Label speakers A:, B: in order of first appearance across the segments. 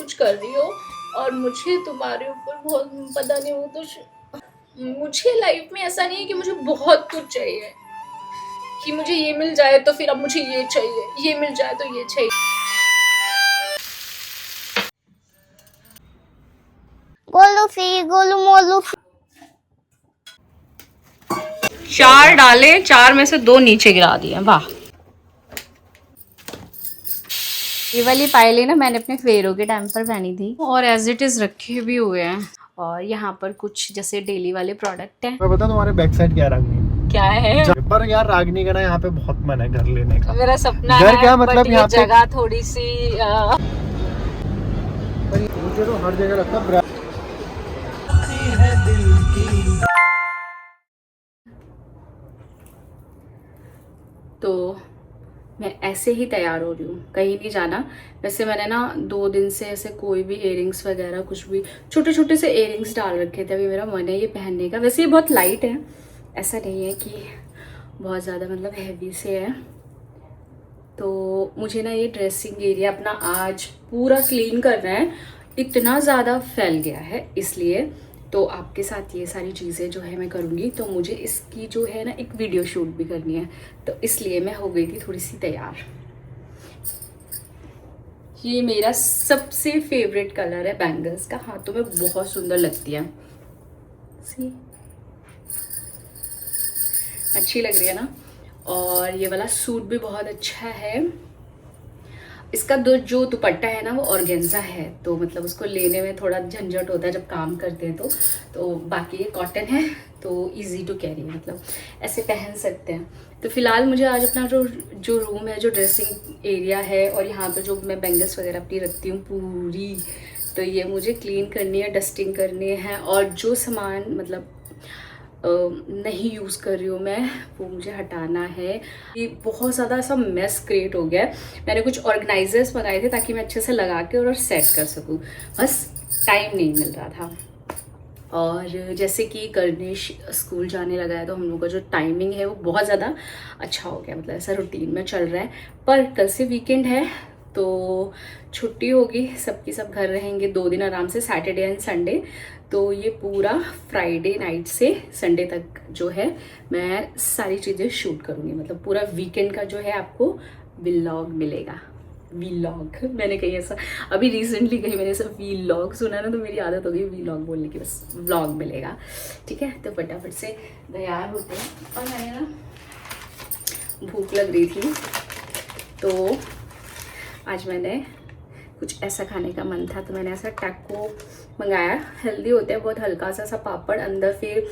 A: कुछ कर रही हो और मुझे तुम्हारे ऊपर बहुत पता नहीं वो तो मुझे लाइफ में ऐसा नहीं है कि मुझे बहुत कुछ चाहिए कि मुझे ये मिल जाए तो फिर अब मुझे ये चाहिए, ये मिल जाए तो ये चाहिए।
B: गोलू फी गोलू मोलू।
C: 4 डाले, 4 में से 2 नीचे गिरा दिए। वाह। ये वाली पायलें ना मैंने अपने फेरों के टाइम पर पहनी थी और एज इट इज रखे भी हुए हैं। और यहाँ पर कुछ जैसे डेली वाले प्रोडक्ट हैं।
D: मैं बता तुम्हारे बैक साइड क्या रागनी
C: क्या है?
D: पर यार रागनी का ना यहाँ पे बहुत मन है घर लेने का।
C: मेरा सपना
D: घर
C: है,
D: क्या मतलब यहाँ पे
C: जगह थोड़ी सी
D: मुझे तो हर जगह लगता है
C: तो मैं ऐसे ही तैयार हो रही हूँ, कहीं नहीं जाना। वैसे मैंने ना 2 दिन से ऐसे कोई भी इयररिंग्स वगैरह कुछ भी छोटे छोटे से इयररिंग्स डाल रखे थे। अभी मेरा मन है ये पहनने का। वैसे ये बहुत लाइट है, ऐसा नहीं है कि बहुत ज़्यादा मतलब हैवी से है। तो मुझे ना ये ड्रेसिंग एरिया अपना आज पूरा क्लीन करना है, इतना ज़्यादा फैल गया है इसलिए। तो आपके साथ ये सारी चीज़ें जो है मैं करूँगी, तो मुझे इसकी जो है ना एक वीडियो शूट भी करनी है, तो इसलिए मैं हो गई थी थोड़ी सी तैयार। ये मेरा सबसे फेवरेट कलर है बैंगल्स का, हाथों में बहुत सुंदर लगती है। सी अच्छी लग रही है ना। और ये वाला सूट भी बहुत अच्छा है। इसका जो दुपट्टा है ना वो ऑर्गेन्जा है, तो मतलब उसको लेने में थोड़ा झंझट होता है जब काम करते हैं तो बाकी ये कॉटन है तो इजी टू कैरी, मतलब ऐसे पहन सकते हैं। तो फिलहाल मुझे आज अपना जो रूम है, जो ड्रेसिंग एरिया है और यहाँ पे जो मैं बैंगल्स वगैरह अपनी रखती हूँ पूरी, तो ये मुझे क्लीन करनी है, डस्टिंग करनी है। और जो सामान मतलब नहीं यूज़ कर रही हूँ मैं, वो मुझे हटाना है। ये बहुत ज़्यादा ऐसा मेस क्रिएट हो गया है। मैंने कुछ ऑर्गेनाइजर्स मंगाए थे ताकि मैं अच्छे से लगा के और सेट कर सकूँ, बस टाइम नहीं मिल रहा था। और जैसे कि कर्निश स्कूल जाने लगा है तो हम लोग का जो टाइमिंग है वो बहुत ज़्यादा अच्छा हो गया, मतलब ऐसा रूटीन में चल रहा है। पर कल से वीकेंड है तो छुट्टी होगी, सबकी सब घर रहेंगे 2 दिन आराम से, सैटरडे एंड संडे। तो ये पूरा फ्राइडे नाइट से संडे तक जो है मैं सारी चीज़ें शूट करूँगी, मतलब पूरा वीकेंड का जो है आपको व्लॉग मिलेगा। व्लॉग मैंने कहीं ऐसा अभी रिसेंटली कहीं मैंने ऐसा व्लॉग सुना ना, तो मेरी आदत हो गई व्लॉग बोलने की, बस व्लॉग मिलेगा। ठीक है, तो फटाफट से तैयार होते हैं। और मैंने ना भूख लग रही थी तो आज मैंने कुछ ऐसा खाने का मन था, तो मैंने ऐसा टैको मंगाया। हेल्दी होते हैं बहुत, हल्का सा पापड़, अंदर फिर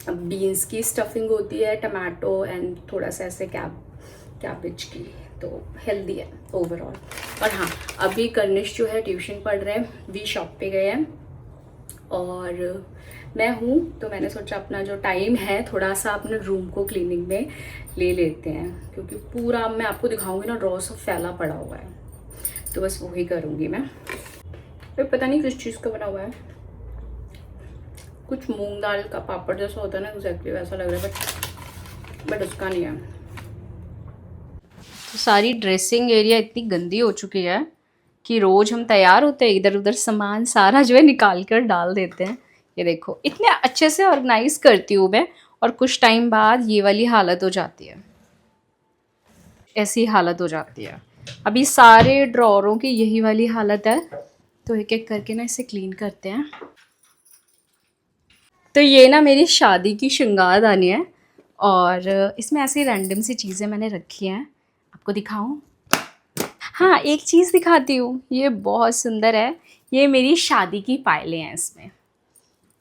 C: बीन्स की स्टफिंग होती है, टमाटो एंड थोड़ा सा ऐसे कैबेज की, तो हेल्दी है ओवरऑल। और हाँ, अभी कर्निश जो है ट्यूशन पढ़ रहे हैं, वी शॉप पे गए हैं और मैं हूँ, तो मैंने सोचा अपना जो टाइम है थोड़ा सा अपने रूम को क्लीनिंग में ले लेते हैं, क्योंकि पूरा मैं आपको दिखाऊंगी ना रॉ सब फैला पड़ा हुआ है, तो बस वही करूँगी मैं। फिर पता नहीं किस चीज़ का बना हुआ है, कुछ मूंग दाल का पापड़ जैसा होता है ना, एग्जैक्टली वैसा लग रहा है, बट उसका नहीं है। तो सारी ड्रेसिंग एरिया इतनी गंदी हो चुकी है कि रोज़ हम तैयार होते हैं, इधर उधर सामान सारा जो है निकाल कर डाल देते हैं। ये देखो, इतने अच्छे से ऑर्गेनाइज करती हूँ मैं, और कुछ टाइम बाद ये वाली हालत हो जाती है, ऐसी हालत हो जाती है। अभी सारे ड्रॉरों की यही वाली हालत है, तो एक एक करके ना इसे क्लीन करते हैं। तो ये ना मेरी शादी की श्रृंगारदानी है और इसमें ऐसी रैंडम सी चीज़ें मैंने रखी हैं, आपको दिखाऊं? हाँ, एक चीज़ दिखाती हूँ, ये बहुत सुंदर है। ये मेरी शादी की पायलें हैं इसमें,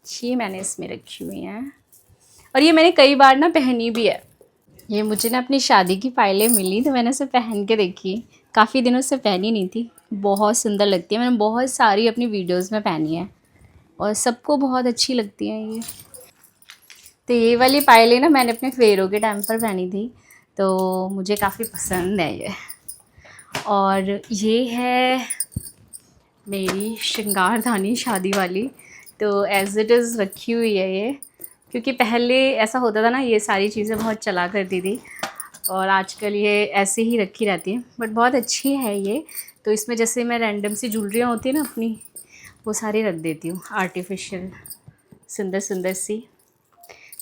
C: ये मैंने इसमें रखी हुई हैं और ये मैंने कई बार ना पहनी भी है। ये मुझे ना अपनी शादी की पायलें मिली तो मैंने उसे पहन के देखी, काफ़ी दिनों से पहनी नहीं थी, बहुत सुंदर लगती है। मैंने बहुत सारी अपनी वीडियोस में पहनी है और सबको बहुत अच्छी लगती हैं ये। तो ये वाली पायलें ना मैंने अपने फेरों के टाइम पर पहनी थी, तो मुझे काफ़ी पसंद है ये। और ये है मेरी श्रृंगारदानी शादी वाली, तो एज इट इज़ रखी हुई है ये, क्योंकि पहले ऐसा होता था ना, ये सारी चीज़ें बहुत चला करती थी और आजकल ये ऐसे ही रखी रहती हैं, बट बहुत अच्छी है ये। तो इसमें जैसे मैं रैंडम सी ज्वेलरियाँ होती है ना अपनी, वो सारी रख देती हूँ, आर्टिफिशियल सुंदर सुंदर सी।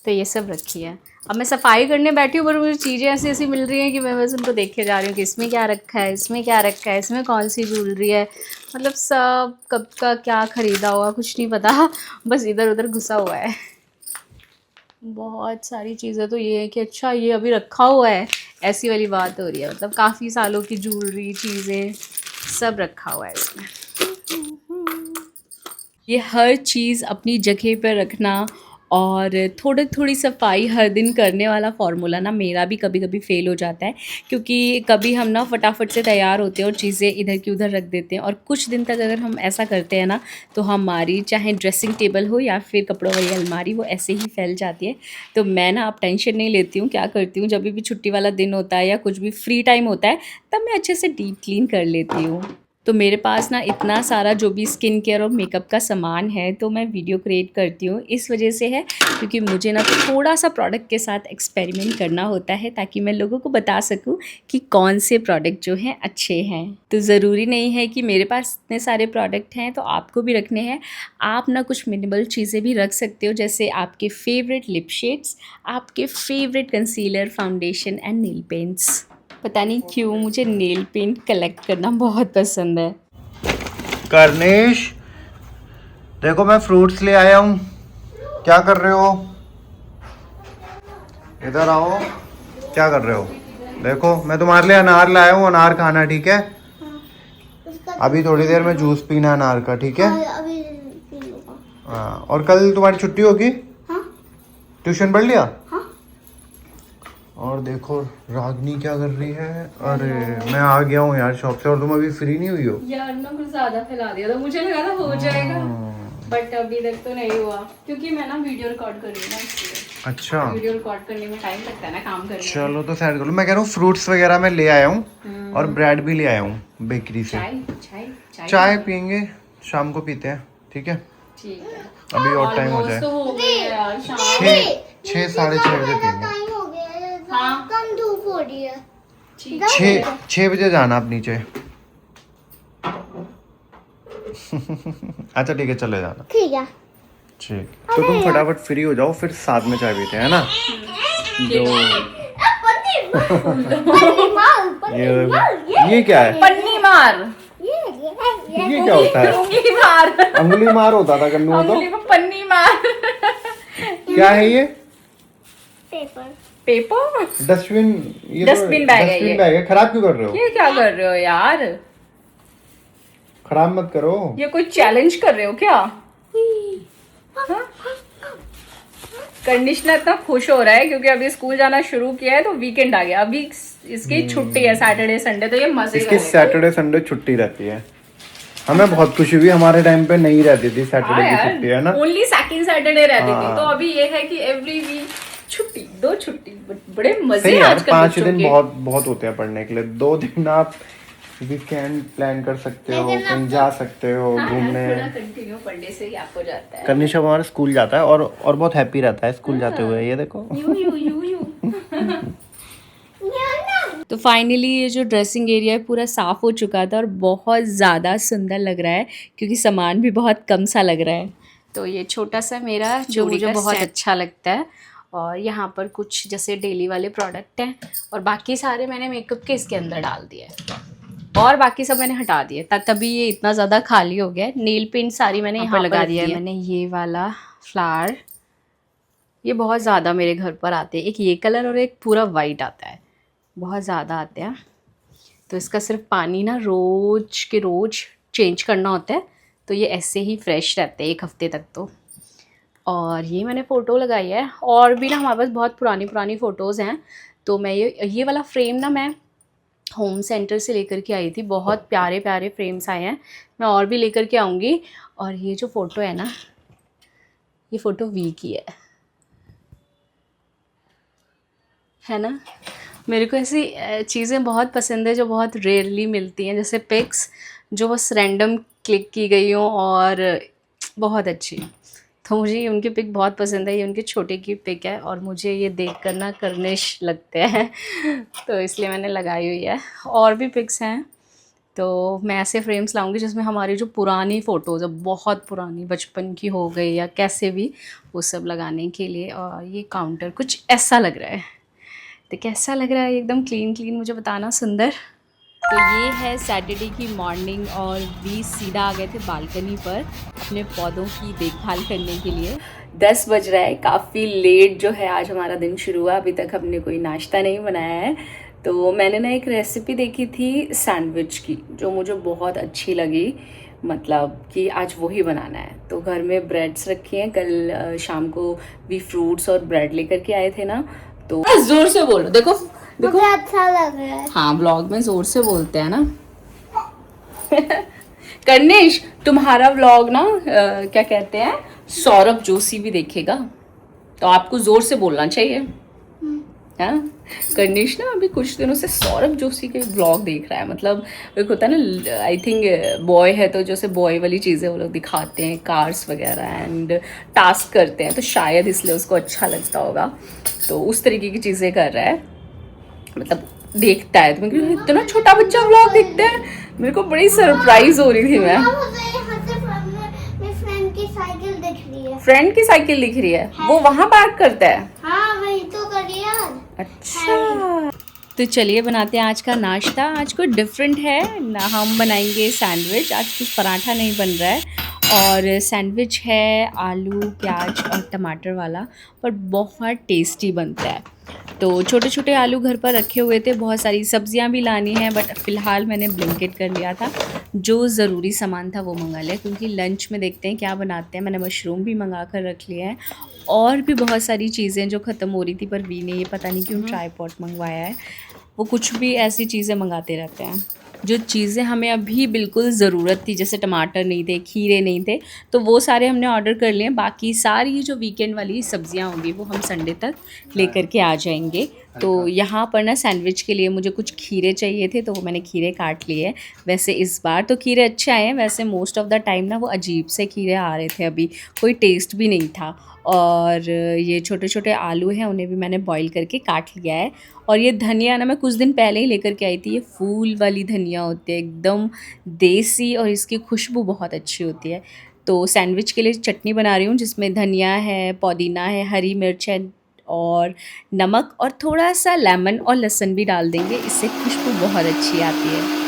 C: तो ये सब रखी है। अब मैं सफाई करने बैठी हूँ पर मुझे चीज़ें ऐसी ऐसी मिल रही हैं कि मैं बस उनको देखे जा रही हूँ कि इसमें क्या रखा है, इसमें क्या रखा है, इसमें कौन सी ज्वेलरी है, मतलब सब कब का क्या ख़रीदा हुआ कुछ नहीं पता, बस इधर उधर घुसा हुआ है। बहुत सारी चीज़ें तो ये है कि अच्छा ये अभी रखा हुआ है, ऐसी वाली बात हो रही है। मतलब काफ़ी सालों की ज्वेलरी चीज़ें सब रखा हुआ है इसमें। ये हर चीज़ अपनी जगह पर रखना और थोड़ी सफाई हर दिन करने वाला फार्मूला ना मेरा भी कभी कभी फ़ेल हो जाता है, क्योंकि कभी हम ना फटाफट से तैयार होते हैं और चीज़ें इधर की उधर रख देते हैं, और कुछ दिन तक अगर हम ऐसा करते हैं ना तो हमारी चाहे ड्रेसिंग टेबल हो या फिर कपड़ों वाली अलमारी, वो ऐसे ही फैल जाती है। तो मैं ना अब टेंशन नहीं लेती हूँ, क्या करती हूँ जब भी छुट्टी वाला दिन होता है या कुछ भी फ्री टाइम होता है तब मैं अच्छे से डीप क्लीन कर लेती हूँ। तो मेरे पास ना इतना सारा जो भी स्किन केयर और मेकअप का सामान है तो मैं वीडियो क्रिएट करती हूँ इस वजह से है क्योंकि मुझे ना थोड़ा सा प्रोडक्ट के साथ एक्सपेरिमेंट करना होता है ताकि मैं लोगों को बता सकूँ कि कौन से प्रोडक्ट जो हैं अच्छे हैं। तो ज़रूरी नहीं है कि मेरे पास इतने सारे प्रोडक्ट हैं तो आपको भी रखने हैं। आप ना कुछ मिनिमल चीज़ें भी रख सकते हो, जैसे आपके फेवरेट लिप शेड्स, आपके favourite concealer, foundation and nail paints. पता नहीं क्यों मुझे नेल पेंट कलेक्ट करना बहुत पसंद है।
D: कर्नेश देखो मैं फ्रूट्स ले आया हूँ, क्या कर रहे हो? इधर आओ, क्या कर रहे हो? देखो मैं तुम्हारे लिए अनार लाया हूँ, अनार खाना ठीक है? अभी थोड़ी देर में जूस पीना अनार का, ठीक है?
B: अभी पी लूंगा।
D: हाँ, और कल तुम्हारी छुट्टी होगी?
B: हाँ?
D: ट्यूशन पढ़ लिया?
B: हाँ?
D: और देखो रागनी क्या कर रही है। अरे मैं आ गया हूँ यार शॉप से, और तुम अभी फ्री नहीं हुई हो?
C: यार ना कुछ ज़्यादा फैला दिया था, मुझे लगा था हो जाएगा बट अभी तक तो नहीं हुआ क्योंकि मैं ना वीडियो रिकॉर्ड कर रही हूँ ना, इसलिए।
D: अच्छा
C: वीडियो रिकॉर्ड करने में टाइम लगता है ना काम करने में।
D: चलो तो साइड कर लो। मैं कह रहा हूँ फ्रूट्स वगैरह मैं ले आया हूँ और ब्रेड भी ले आया हूँ बेकरी से। चाय पियेंगे, शाम को पीते हैं, ठीक है?
C: ठीक है,
D: अभी और टाइम हो जाए,
C: तो हो गया यार शाम।
D: 6 साढ़े 6 बजे पियेंगे।
B: टाइम हो गया है,
C: हाँ।
B: कम धूप हो रही है।
C: ठीक है।
D: 6 बजे जाना आप नीचे। अच्छा ठीक है चले जाना।
B: ठीक है।
D: ठीक, तो तुम फटाफट फ्री हो जाओ फिर साथ में चाय पीते हैं ना। जो ये क्या है?
C: पन्नी मार।
D: ये क्या होता है?
C: उंगली मार।
D: अंगुली मार होता था कन्नू तो।
C: उंगली को पन्नी मार।
D: क्या है ये?
B: पेपर।
C: पेपर।
D: डस्टबिन। ये
C: डस्टबिन बैग है ये।
D: डस्टबिन बैग है, खराब क्यों कर रहे हो?
C: ये क्या कर रहे हो यार?
D: खराब मत करो।
C: ये कोई चैलेंज कर रहे हो क्या? हाँ? कंडीशनर इतना खुश हो रहा है क्योंकि अभी स्कूल जाना शुरू किया है तो वीकेंड आ गया। अभी इसकी छुट्टी है सैटरडे संडे, तो ये मजे
D: इसकी सैटरडे संडे छुट्टी रहती है। हमें बहुत खुशी हुई, हमारे टाइम पे नहीं रहती थी सैटरडे की छुट्टी, है ना?
C: ओनली सेकंड सैटरडे रहती थी,
D: हाँ।
C: तो अभी ये है कि एवरी वीक छुट्टी, 2 छुट्टी। बड़े मजे
D: सही
C: हैं
D: यार,
C: आजकल
D: 5
C: बच्चों
D: दिन
C: के।
D: बहुत होते हैं पढ़ने के लिए। 2 दिन आप वीकेंड प्लान कर सकते हो, कहीं जा सकते हो घूमने।
C: थोड़ा कंटिन्यू पढ़ने से ही आप हो जाता है।
D: कनिशा हमारा स्कूल जाता है और बहुत हैप्पी रहता है स्कूल जाते हुए, ये देखो।
C: यू। तो फाइनली ये जो ड्रेसिंग एरिया है पूरा साफ़ हो चुका था और बहुत ज़्यादा सुंदर लग रहा है क्योंकि सामान भी बहुत कम सा लग रहा है। तो ये छोटा सा मेरा जो मुझे बहुत अच्छा लगता है, और यहाँ पर कुछ जैसे डेली वाले प्रोडक्ट हैं और बाकी सारे मैंने मेकअप के इसके अंदर डाल दिए हैं और बाकी सब मैंने हटा दिए, तभी ये इतना ज़्यादा खाली हो गया है। नेल पेंट सारी मैंने यहाँ पर लगा दिया है। मैंने ये वाला फ्लावर, ये बहुत ज़्यादा मेरे घर पर आते हैं, एक ये कलर और एक पूरा वाइट आता है, बहुत ज़्यादा आते हैं। तो इसका सिर्फ पानी ना रोज़ के रोज़ चेंज करना होता है, तो ये ऐसे ही फ्रेश रहते हैं 1 हफ्ते तक तो। और ये मैंने फ़ोटो लगाई है, और भी ना हमारे पास बहुत पुरानी फ़ोटोज़ हैं। तो मैं ये वाला फ्रेम ना मैं होम सेंटर से लेकर के आई थी, बहुत प्यारे प्यारे फ्रेम्स आए हैं, मैं और भी लेकर के आऊँगी। और ये जो फ़ोटो है ना, ये फ़ोटो वी की है ना? मेरे को ऐसी चीज़ें बहुत पसंद है जो बहुत रेयरली मिलती हैं, जैसे पिक्स जो बस रैंडम क्लिक की गई हों और बहुत अच्छी। तो मुझे उनकी पिक बहुत पसंद है। ये उनके छोटे की पिक है और मुझे ये देख कर ना कर्निश लगते हैं तो इसलिए मैंने लगाई हुई है। और भी पिक्स हैं, तो मैं ऐसे फ्रेम्स लाऊंगी जिसमें हमारी जो पुरानी फ़ोटोज़ है, बहुत पुरानी, बचपन की हो गई या कैसे भी, वो सब लगाने के लिए। और ये काउंटर कुछ ऐसा लग रहा है, तो कैसा लग रहा है? एकदम क्लीन क्लीन, मुझे बताना सुंदर। तो ये है सैटरडे की मॉर्निंग और भी सीधा आ गए थे बालकनी पर अपने पौधों की देखभाल करने के लिए। 10 बज रहा है, काफ़ी लेट जो है आज हमारा दिन शुरू हुआ। अभी तक हमने कोई नाश्ता नहीं बनाया है। तो मैंने ना एक रेसिपी देखी थी सैंडविच की, जो मुझे बहुत अच्छी लगी, मतलब कि आज वही बनाना है। तो घर में ब्रेड्स रखी हैं, कल शाम को भी फ्रूट्स और ब्रेड लेकर के आए थे ना। तो जोर से बोलो, देखो देखो,
B: मुझे अच्छा लग रहा है।
C: हाँ, व्लॉग में जोर से बोलते हैं ना। कर्णेश, तुम्हारा व्लॉग ना क्या कहते हैं, सौरभ जोशी भी देखेगा, तो आपको जोर से बोलना चाहिए। हाँ, कर्णेश ना अभी कुछ दिनों से सौरभ जोशी के व्लॉग देख रहा है। मतलब एक होता है ना, आई थिंक बॉय है तो जैसे बॉय वाली चीज़ें वो लोग दिखाते हैं, कार्स वगैरह एंड टास्क करते हैं, तो शायद इसलिए उसको अच्छा लगता होगा। तो उस तरीके की चीज़ें कर रहा है, मतलब देखता है। तो मैं कही, इतना छोटा बच्चा व्लॉग देखता है, मेरे को बड़ी सरप्राइज हो रही थी मैं।
B: मुझे यहाँ से मेरी फ्रेंड की साइकिल दिख रही है।
C: फ्रेंड की साइकिल दिख रही है, वो वहाँ पार्क करता है?
B: हाँ, वही तो करिए।
C: अच्छा, तो चलिए बनाते हैं आज का नाश्ता। आज कोई डिफरेंट है ना, हम बनाएंगे सैंडविच। आज कुछ पराठा नहीं बन रहा है, और सैंडविच है आलू प्याज और टमाटर वाला, पर बहुत टेस्टी बनता है। तो छोटे छोटे आलू घर पर रखे हुए थे, बहुत सारी सब्जियां भी लानी है, बट फ़िलहाल मैंने ब्लिंकिट कर लिया था। जो ज़रूरी सामान था वो मंगा लिया, क्योंकि लंच में देखते हैं क्या बनाते हैं। मैंने मशरूम भी मंगा कर रख लिया है, और भी बहुत सारी चीज़ें जो ख़त्म हो रही थी, पर वी ने ये पता नहीं क्यों ट्राईपॉड मंगवाया है। वो कुछ भी ऐसी चीज़ें मंगाते रहते हैं। जो चीज़ें हमें अभी बिल्कुल ज़रूरत थी, जैसे टमाटर नहीं थे, खीरे नहीं थे, तो वो सारे हमने ऑर्डर कर लिए। बाकी सारी जो वीकेंड वाली सब्जियां होंगी वो हम संडे तक लेकर के आ जाएंगे। तो यहाँ पर ना सैंडविच के लिए मुझे कुछ खीरे चाहिए थे, तो वो मैंने खीरे काट लिए। वैसे इस बार तो खीरे अच्छे आए हैं, वैसे मोस्ट ऑफ द टाइम ना वो अजीब से खीरे आ रहे थे, अभी कोई टेस्ट भी नहीं था। और ये छोटे छोटे आलू हैं, उन्हें भी मैंने बॉईल करके काट लिया है। और ये धनिया ना मैं कुछ दिन पहले ही लेकर के आई थी। ये फूल वाली धनिया होती है, एकदम देसी, और इसकी खुशबू बहुत अच्छी होती है। तो सैंडविच के लिए चटनी बना रही हूँ, जिसमें धनिया है, पुदीना है, हरी मिर्च है, और नमक, और थोड़ा सा लेमन और लहसुन भी डाल देंगे, इससे खुशबू बहुत अच्छी आती है।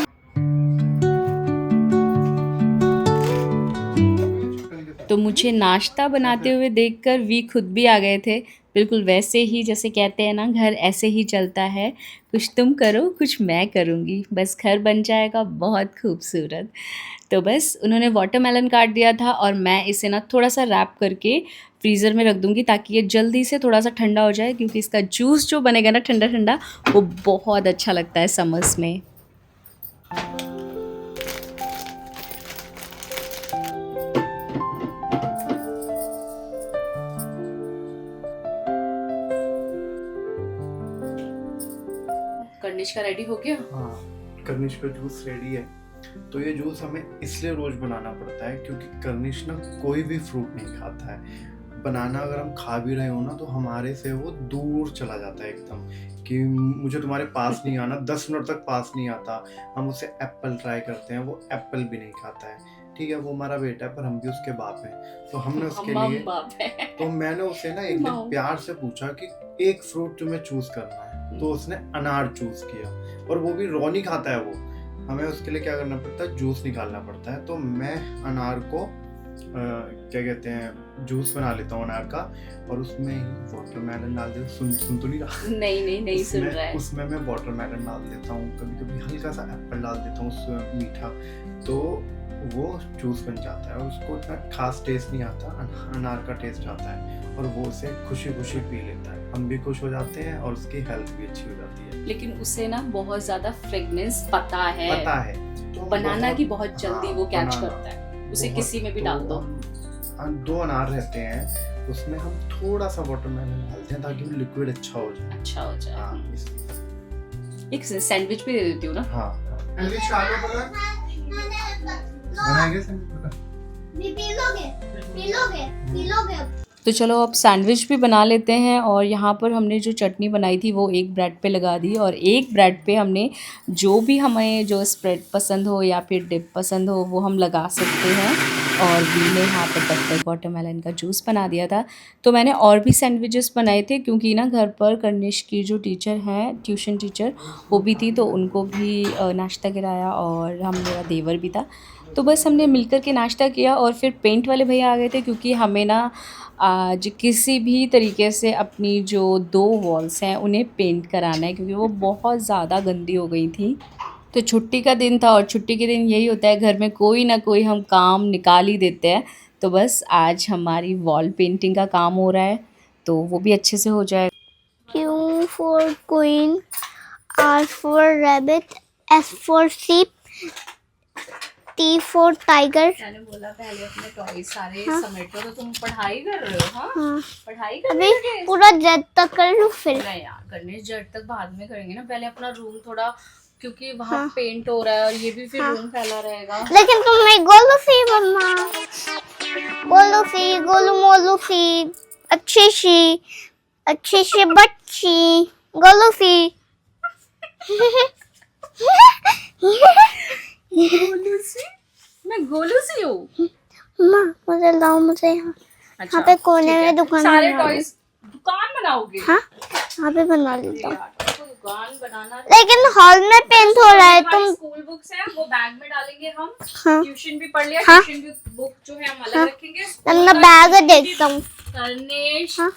C: तो मुझे नाश्ता बनाते हुए देखकर वी खुद भी आ गए थे, बिल्कुल वैसे ही जैसे कहते हैं ना, घर ऐसे ही चलता है, कुछ तुम करो कुछ मैं करूँगी, बस घर बन जाएगा बहुत खूबसूरत। तो बस उन्होंने वाटरमेलन काट दिया था, और मैं इसे ना थोड़ा सा रैप करके फ्रीज़र में रख दूँगी, ताकि ये जल्दी से थोड़ा सा ठंडा हो जाए, क्योंकि इसका जूस जो बनेगा ना ठंडा ठंडा, वो बहुत अच्छा लगता है समर्स में। कर्निश का रेडी हो गया?
D: हाँ, कर्निश का जूस रेडी है। तो ये जूस हमें इसलिए रोज बनाना पड़ता है क्योंकि कर्निश ना कोई भी फ्रूट नहीं खाता है। बनाना अगर हम खा भी रहे हो ना, तो हमारे से वो दूर चला जाता है एकदम, कि मुझे तुम्हारे पास नहीं आना, 10 मिनट तक पास नहीं आता। हम उसे एप्पल ट्राई करते हैं, वो एप्पल भी नहीं खाता है। ठीक है, वो हमारा बेटा है, पर हम भी उसके बाप हैं। तो हमने उसके लिए, तो मैंने उसे ना एक दिन प्यार से पूछा कि एक फ्रूट तुम्हें चूज करना है, तो उसने अनार चूज किया, और वो भी रॉ नहीं खाता है वो। हमें उसके लिए क्या करना पड़ता है, जूस निकालना पड़ता है। तो मैं अनार को क्या कहते हैं, जूस बना लेता हूँ अनार का, और उसमें ही वाटरमेलन डाल देता हूँ। सुन तो नहीं रहा?
C: नहीं सुन रहा है।
D: उसमें मैं वाटरमेलन डाल देता हूँ, कभी कभी हल्का सा एप्पल डाल देता हूँ उसमें मीठा, तो वो जूस बन जाता है। और उसको इतना खास टेस्ट नहीं आता, अनार का टेस्ट आता है, और वो उसे खुशी खुशी पी लेता है। हम भी खुश हो जाते हैं, और उसकी हेल्थ भी अच्छी हो जाती है।
C: लेकिन उसे ना बहुत ज्यादा फ्रेगनेंस पता है,
D: तो
C: बनाना की बहुत जल्दी वो कैच करता है, उसे किसी में भी डाल दो।
D: 2 अनार रहते हैं, उसमें हम थोड़ा सा वाटरमेलन डालते हैं, ताकि वो लिक्विड अच्छा हो जाए। हाँ,
C: एक सैंडविच भी दे देती हूँ ना।
D: हाँ,
B: पी लोगे?
C: तो चलो अब सैंडविच भी बना लेते हैं। और यहाँ पर हमने जो चटनी बनाई थी वो एक ब्रेड पे लगा दी, और एक ब्रेड पे हमने जो भी हमें जो स्प्रेड पसंद हो या फिर डिप पसंद हो वो हम लगा सकते हैं। और वी ने यहाँ पर तब तक वाटरमेलन का जूस बना दिया था। तो मैंने और भी सैंडविचेस बनाए थे, क्योंकि ना घर पर कर्निश की जो टीचर हैं, ट्यूशन टीचर, वो भी थी, तो उनको भी नाश्ता कराया, और हम मेरा देवर भी था। तो बस हमने मिलकर के नाश्ता किया। और फिर पेंट वाले भैया आ गए थे, क्योंकि हमें ना आज किसी भी तरीके से अपनी जो 2 वॉल्स हैं उन्हें पेंट कराना है, क्योंकि वो बहुत ज़्यादा गंदी हो गई थी। तो छुट्टी का दिन था, और छुट्टी के दिन यही होता है, घर में कोई ना कोई हम काम निकाल ही देते हैं। तो बस आज हमारी वॉल पेंटिंग का काम हो रहा है, तो वो भी अच्छे से हो जाएगा।
B: Q for queen, R for rabbit, S for sheep, T for tiger.
C: मैंने बोला पहले अपने टॉय सारे समेटो, तो तुम पढ़ाई कर रहे हो? हाँ,
B: हाँ
C: पढ़ाई कर
B: अभी
C: रहे हो?
B: पूरा जब तक कर लूँ फिर।
C: नहीं यार, गणेश जट तक बाद में करेंगे ना, पहले अपना रूम थोड़ा, क्योंकि वहाँ पेंट हो रहा है और ये भी फिर रूम फैला रहेगा।
B: लेकिन तुम नहीं गोलू सी मम्मा, गोलू मोलू सी, अच्छी सी बच्ची, गोलू सी।
C: गोलू सी? मैं गोलू सी हूँ?
B: माँ मुझे लाओ, मुझे यहाँ
C: अच्छा,
B: यहाँ पे कोने
C: ठीक है।
B: में दुकान
C: सारे
B: बना लो।
C: टॉयज दुकान बनाओगे?
B: हाँ यहाँ पे बना लेता हूँ,
C: यार, तुमको दुकान बनाना।
B: लेकिन हॉल में पेंट हो रहा है। तुम
C: स्कूल बुक्स हैं वो बैग में डालेंगे हम।
B: हाँ
C: ट्यूशन भी पढ़ लिया,
B: हाँ।
C: ट्यूशन की बुक जो है हम अलग
B: हाँ।
C: रखेंगे।
B: मैं बैग देखता हूँ।
C: कर्नेश,
B: हाँ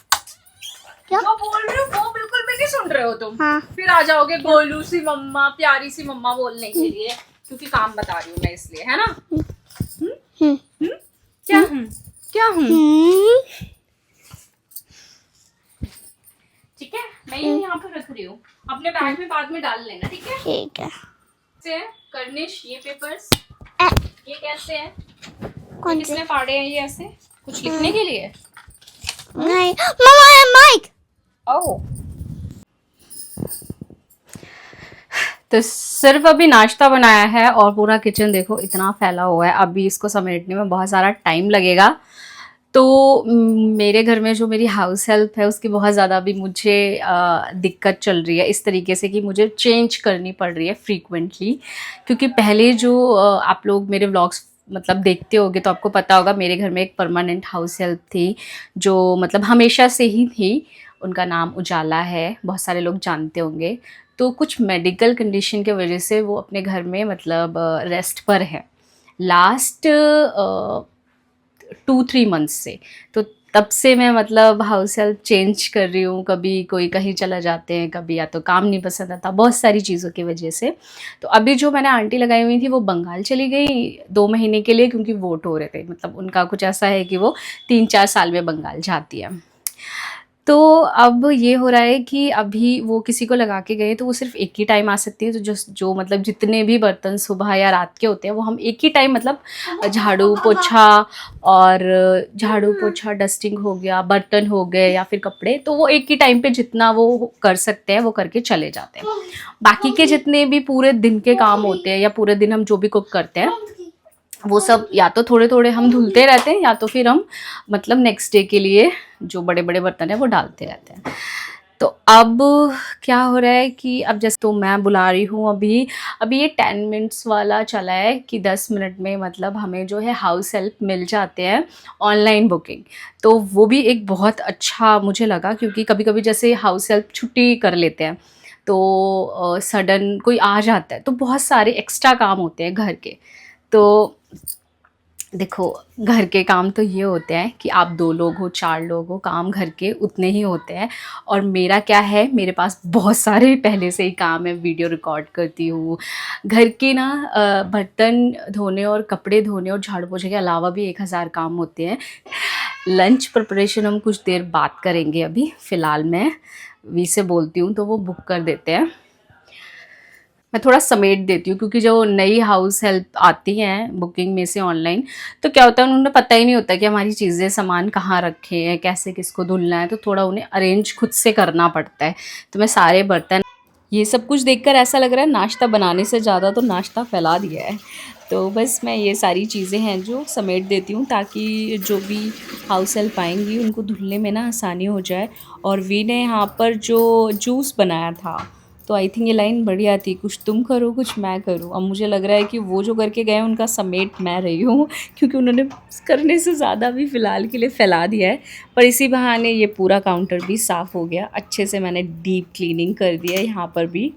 B: क्या?
C: जो बोल रहे हो वो बिल्कुल भी नहीं सुन रहे हो तुम।
B: हाँ
C: फिर आ जाओगे गोलू सी मम्मा, प्यारी सी मम्मा बोलने के लिए, क्योंकि काम बता रही हूँ मैं इसलिए, है ना? क्या हूँ? क्या हूँ? ठीक है, मैं ये यहाँ पर रख रही हूँ, अपने बैग में बाद में डाल लेना, ठीक है?
B: ठीक है।
C: से कर्निश, ये पेपर्स
B: ए,
C: ये कैसे है?
B: कौन से?
C: किसने फाड़े हैं ये ऐसे? कुछ लिखने के लिए?
B: नहीं मम्मा, माइक।
C: ओह, तो सिर्फ अभी नाश्ता बनाया है, और पूरा किचन देखो इतना फैला हुआ है। अभी इसको समेटने में बहुत सारा टाइम लगेगा। तो मेरे घर में जो मेरी हाउस हेल्प है उसकी बहुत ज़्यादा अभी मुझे दिक्कत चल रही है, इस तरीके से कि मुझे चेंज करनी पड़ रही है फ्रीक्वेंटली। क्योंकि पहले जो आप लोग मेरे व्लॉग्स मतलब देखते होगे तो आपको पता होगा, मेरे घर में एक परमानेंट हाउस हेल्प थी, जो मतलब हमेशा से ही थी। उनका नाम उजाला है, बहुत सारे लोग जानते होंगे। तो कुछ मेडिकल कंडीशन की वजह से वो अपने घर में मतलब रेस्ट पर है लास्ट 2-3 मंथ्स से। तो तब से मैं मतलब हाउस हेल्प चेंज कर रही हूँ, कभी कोई कहीं चला जाते हैं, कभी या तो काम नहीं पसंद आता, बहुत सारी चीज़ों की वजह से। तो अभी जो मैंने आंटी लगाई हुई थी वो बंगाल चली गई 2 महीने के लिए, क्योंकि वोट हो रहे थे। मतलब उनका कुछ ऐसा है कि वो 3-4 साल में बंगाल जाती है। तो अब ये हो रहा है कि अभी वो किसी को लगा के गए, तो वो सिर्फ एक ही टाइम आ सकती है। तो जो मतलब जितने भी बर्तन सुबह या रात के होते हैं वो हम एक ही टाइम, मतलब झाड़ू पोछा डस्टिंग हो गया, बर्तन हो गए या फिर कपड़े, तो वो एक ही टाइम पे जितना वो कर सकते हैं वो करके चले जाते हैं। बाकी के जितने भी पूरे दिन के काम होते हैं या पूरे दिन हम जो भी कुक करते हैं वो सब या तो थोड़े थोड़े हम धुलते रहते हैं, या तो फिर हम मतलब नेक्स्ट डे के लिए जो बड़े बड़े बर्तन है वो डालते रहते हैं। तो अब क्या हो रहा है कि अब जैसे तो मैं बुला रही हूँ, अभी ये 10 मिनट्स वाला चला है कि 10 मिनट में मतलब हमें जो है हाउस हेल्प मिल जाते हैं ऑनलाइन बुकिंग। तो वो भी एक बहुत अच्छा मुझे लगा, क्योंकि कभी कभी जैसे हाउस हेल्प छुट्टी कर लेते हैं तो सडन कोई आ जाता है, तो बहुत सारे एक्स्ट्रा काम होते हैं घर के। तो देखो, घर के काम तो ये होते हैं कि आप 2 लोग हो 4 लोग हो, काम घर के उतने ही होते हैं। और मेरा क्या है, मेरे पास बहुत सारे पहले से ही काम है, वीडियो रिकॉर्ड करती हूँ, घर के ना बर्तन धोने और कपड़े धोने और झाड़ू पोछे के अलावा भी 1000 काम होते हैं। लंच प्रिपरेशन हम कुछ देर बात करेंगे, अभी फ़िलहाल मैं वी से बोलती हूँ तो वो बुक कर देते हैं। मैं थोड़ा समेट देती हूँ, क्योंकि जो नई हाउस हेल्प आती हैं बुकिंग में से ऑनलाइन, तो क्या होता है उन्हें पता ही नहीं होता कि हमारी चीज़ें सामान कहाँ रखे हैं, कैसे किसको धुलना है, तो थोड़ा उन्हें अरेंज खुद से करना पड़ता है। तो मैं सारे बर्तन ये सब कुछ देखकर ऐसा लग रहा है नाश्ता बनाने से ज़्यादा तो नाश्ता फैला दिया है। तो बस मैं ये सारी चीज़ें हैं जो समेट देती हूँ ताकि जो भी हाउस हेल्प आएंगी उनको धुलने में ना आसानी हो जाए। और वी ने यहाँ पर जो जूस बनाया था तो आई थिंक ये लाइन बढ़िया थी, कुछ तुम करो कुछ मैं करूँ। अब मुझे लग रहा है कि वो जो करके गए उनका समेट मैं रही हूँ क्योंकि उन्होंने करने से ज़्यादा भी फ़िलहाल के लिए फैला दिया है। पर इसी बहाने ये पूरा काउंटर भी साफ़ हो गया, अच्छे से मैंने डीप क्लीनिंग कर दिया है यहाँ पर भी।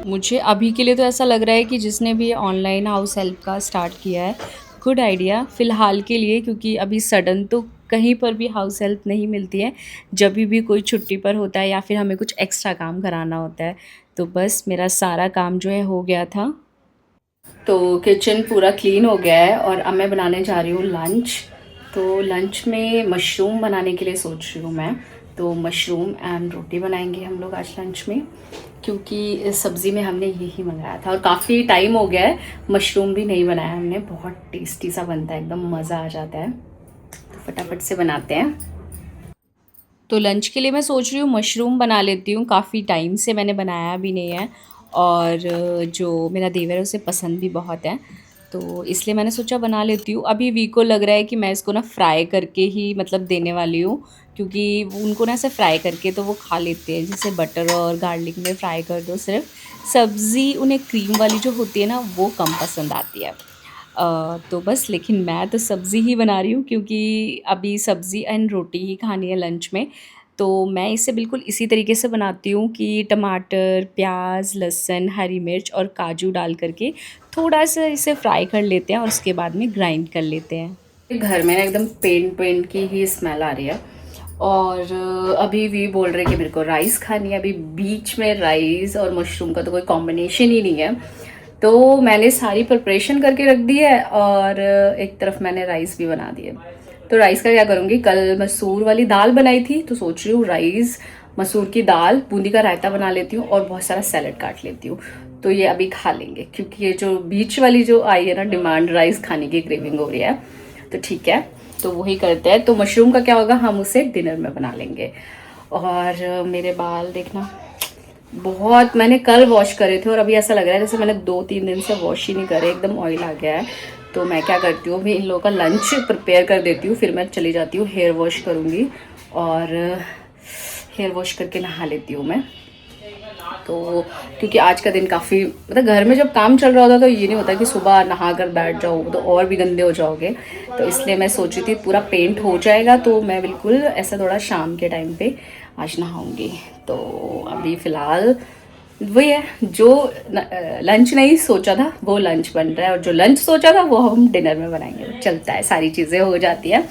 C: मुझे अभी के लिए तो ऐसा लग रहा है कि जिसने भी ऑनलाइन हाउस हेल्प का स्टार्ट किया है गुड आइडिया फ़िलहाल के लिए, क्योंकि अभी सडन तो कहीं पर भी हाउस हेल्प नहीं मिलती है। जब भी कोई छुट्टी पर होता है या फिर हमें कुछ एक्स्ट्रा काम कराना होता है। तो बस मेरा सारा काम जो है हो गया था। तो किचन पूरा क्लीन हो गया है और अब मैं बनाने जा रही हूँ लंच। तो लंच में मशरूम बनाने के लिए सोच रही हूँ मैं। तो मशरूम एंड रोटी बनाएंगे हम लोग आज लंच में, क्योंकि सब्ज़ी में हमने यही मंगाया था और काफ़ी टाइम हो गया है मशरूम भी नहीं बनाया हमने। बहुत टेस्टी सा बनता है, एकदम मज़ा आ जाता है। तो फटाफट से बनाते हैं। तो लंच के लिए मैं सोच रही हूँ मशरूम बना लेती हूँ, काफ़ी टाइम से मैंने बनाया भी नहीं है और जो मेरा देवर है उसे पसंद भी बहुत है, तो इसलिए मैंने सोचा बना लेती हूँ। अभी वी को लग रहा है कि मैं इसको ना फ्राई करके ही मतलब देने वाली हूँ, क्योंकि उनको ना ऐसे फ्राई करके तो वो खा लेते हैं, जैसे बटर और गार्लिक में फ्राई कर दो सिर्फ। सब्ज़ी उन्हें क्रीम वाली जो होती है ना वो कम पसंद आती है। तो बस लेकिन मैं तो सब्ज़ी ही बना रही हूँ क्योंकि अभी सब्ज़ी एंड रोटी ही खानी है लंच में। तो मैं इसे बिल्कुल इसी तरीके से बनाती हूँ कि टमाटर, प्याज, लहसुन, हरी मिर्च और काजू डाल करके थोड़ा सा इसे फ्राई कर लेते हैं और उसके बाद में ग्राइंड कर लेते हैं। घर में ना एकदम पेंट की ही स्मेल आ रही है और अभी भी बोल रहे कि मेरे को राइस खानी है। अभी बीच में राइस और मशरूम का तो कोई कॉम्बिनेशन ही नहीं है, तो मैंने सारी प्रिपरेशन करके रख दी है और एक तरफ मैंने राइस भी बना दिए। तो राइस का क्या करूँगी, कल मसूर वाली दाल बनाई थी तो सोच रही हूँ राइस, मसूर की दाल, बूंदी का रायता बना लेती हूँ और बहुत सारा सैलेड काट लेती हूँ। तो ये अभी खा लेंगे क्योंकि ये जो बीच वाली जो आई है ना डिमांड, राइस खाने की क्रेविंग हो रही है। तो ठीक है, तो वही करते हैं। तो मशरूम का क्या होगा, हम उसे डिनर में बना लेंगे। और मेरे बाल देखना बहुत मैंने कल वॉश करे थे और अभी ऐसा लग रहा है जैसे मैंने 2-3 दिन से वॉश ही नहीं करे, एकदम ऑयल आ गया है। तो मैं क्या करती हूँ, अभी इन लोगों का लंच प्रिपेयर कर देती हूँ, फिर मैं चली जाती हूँ हेयर वॉश करूँगी और हेयर वॉश करके नहा लेती हूँ मैं। तो क्योंकि आज का दिन काफ़ी मतलब घर में जब काम चल रहा होता तो ये नहीं होता कि सुबह नहा कर बैठ जाओ तो और भी गंदे हो जाओगे। तो इसलिए मैं सोच रही थी पूरा पेंट हो जाएगा तो मैं बिल्कुल ऐसा थोड़ा शाम के टाइम पे आज नहाऊंगी। तो अभी फ़िलहाल वही है, जो लंच नहीं सोचा था वो लंच बन रहा है और जो लंच सोचा था वो हम डिनर में बनाएंगे। चलता है, सारी चीज़ें हो जाती है।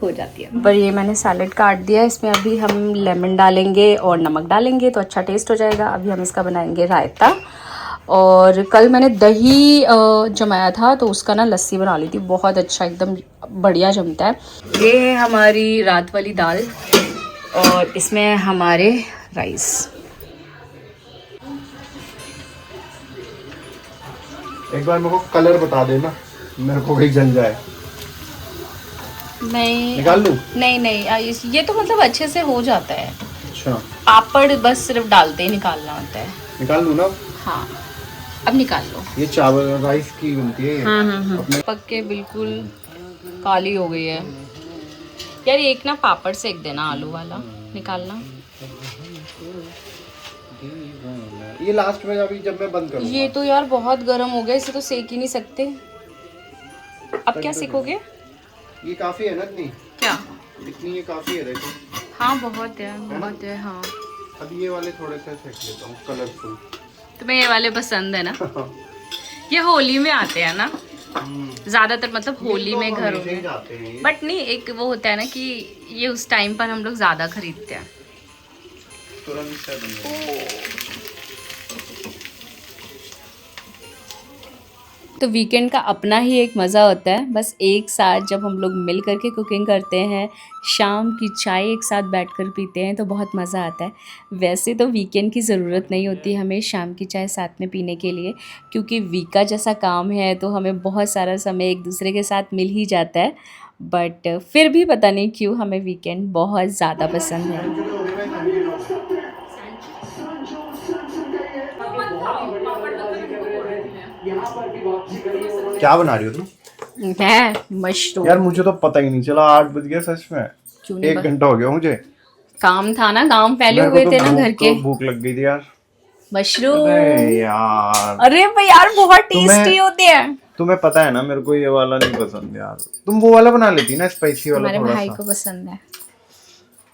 C: पर ये मैंने सैलेड काट दिया, इसमें अभी हम लेमन डालेंगे और नमक डालेंगे तो अच्छा टेस्ट हो जाएगा। अभी हम इसका बनाएंगे रायता। और कल मैंने दही जमाया था तो उसका ना लस्सी बना ली थी, बहुत अच्छा एकदम बढ़िया जमता है। ये है हमारी रात वाली दाल और इसमें हमारे राइस।
D: एक बार मेरे को कलर बता देना, मेरे को कहीं जल जाए।
C: नहीं
D: निकाल लूं?
C: नहीं, ये तो मतलब अच्छे से हो जाता है।
D: अच्छा,
C: पापड़ बस सिर्फ डालते ही निकालना होता है।
D: निकाल लूं ना?
C: हाँ, अब निकाल लो।
D: ये चावल राइस की बनती है ये।
C: पक के बिल्कुल काली हो गई है यार। एक ना पापड़ सेक देना आलू वाला, निकालना।
D: ये लास्ट में अभी जब मैं बंद करूंगा।
C: ये तो यार बहुत गर्म हो गया, इसे तो सेक ही नहीं सकते। अब क्या सेकोगे?
D: ये काफी है ना इतनी?
C: क्या
D: इतनी? ये काफी है देखो।
C: हाँ बहुत है, बहुत है। हाँ
D: अब ये वाले थोड़े से सेक लेता हूँ, कलरफुल।
C: तुम्हें ये वाले पसंद है ना? ये होली में आते हैं ना ज्यादातर, मतलब होली में घरों में। बट नहीं, एक वो होता है ना कि ये उस टाइम पर हम लोग ज्यादा खरीदते हैं। तो वीकेंड का अपना ही एक मज़ा होता है, बस एक साथ जब हम लोग मिल कर के कुकिंग करते हैं, शाम की चाय एक साथ बैठकर पीते हैं तो बहुत मज़ा आता है। वैसे तो वीकेंड की ज़रूरत नहीं होती हमें शाम की चाय साथ में पीने के लिए, क्योंकि वीक का जैसा काम है तो हमें बहुत सारा समय एक दूसरे के साथ मिल ही जाता है। बट फिर भी पता नहीं क्यों हमें वीकेंड बहुत ज़्यादा पसंद है।
D: क्या बना रही हो तुम?
C: मैं मशरूम।
D: यार मुझे तो पता ही नहीं चला, 8 बज गए सच में।
C: क्यों नहीं
D: 1 घंटा हो गया मुझे।
C: काम था ना, काम फैले
D: मेरे
C: हुए
D: को
C: थे
D: तो
C: ना घर के।
D: भूख लग गई थी यार।
C: मशरूम।
D: अरे यार,
C: अरे भाई यार बहुत टेस्टी होते हैं।
D: तुम्हें पता है ना मेरे को ये वाला नहीं पसंद यार। तुम वो वाला बना लेती ना, स्पाइसी वाला
C: हमारे
D: थोड़ा
C: भाई
D: सा।
C: को पसंद है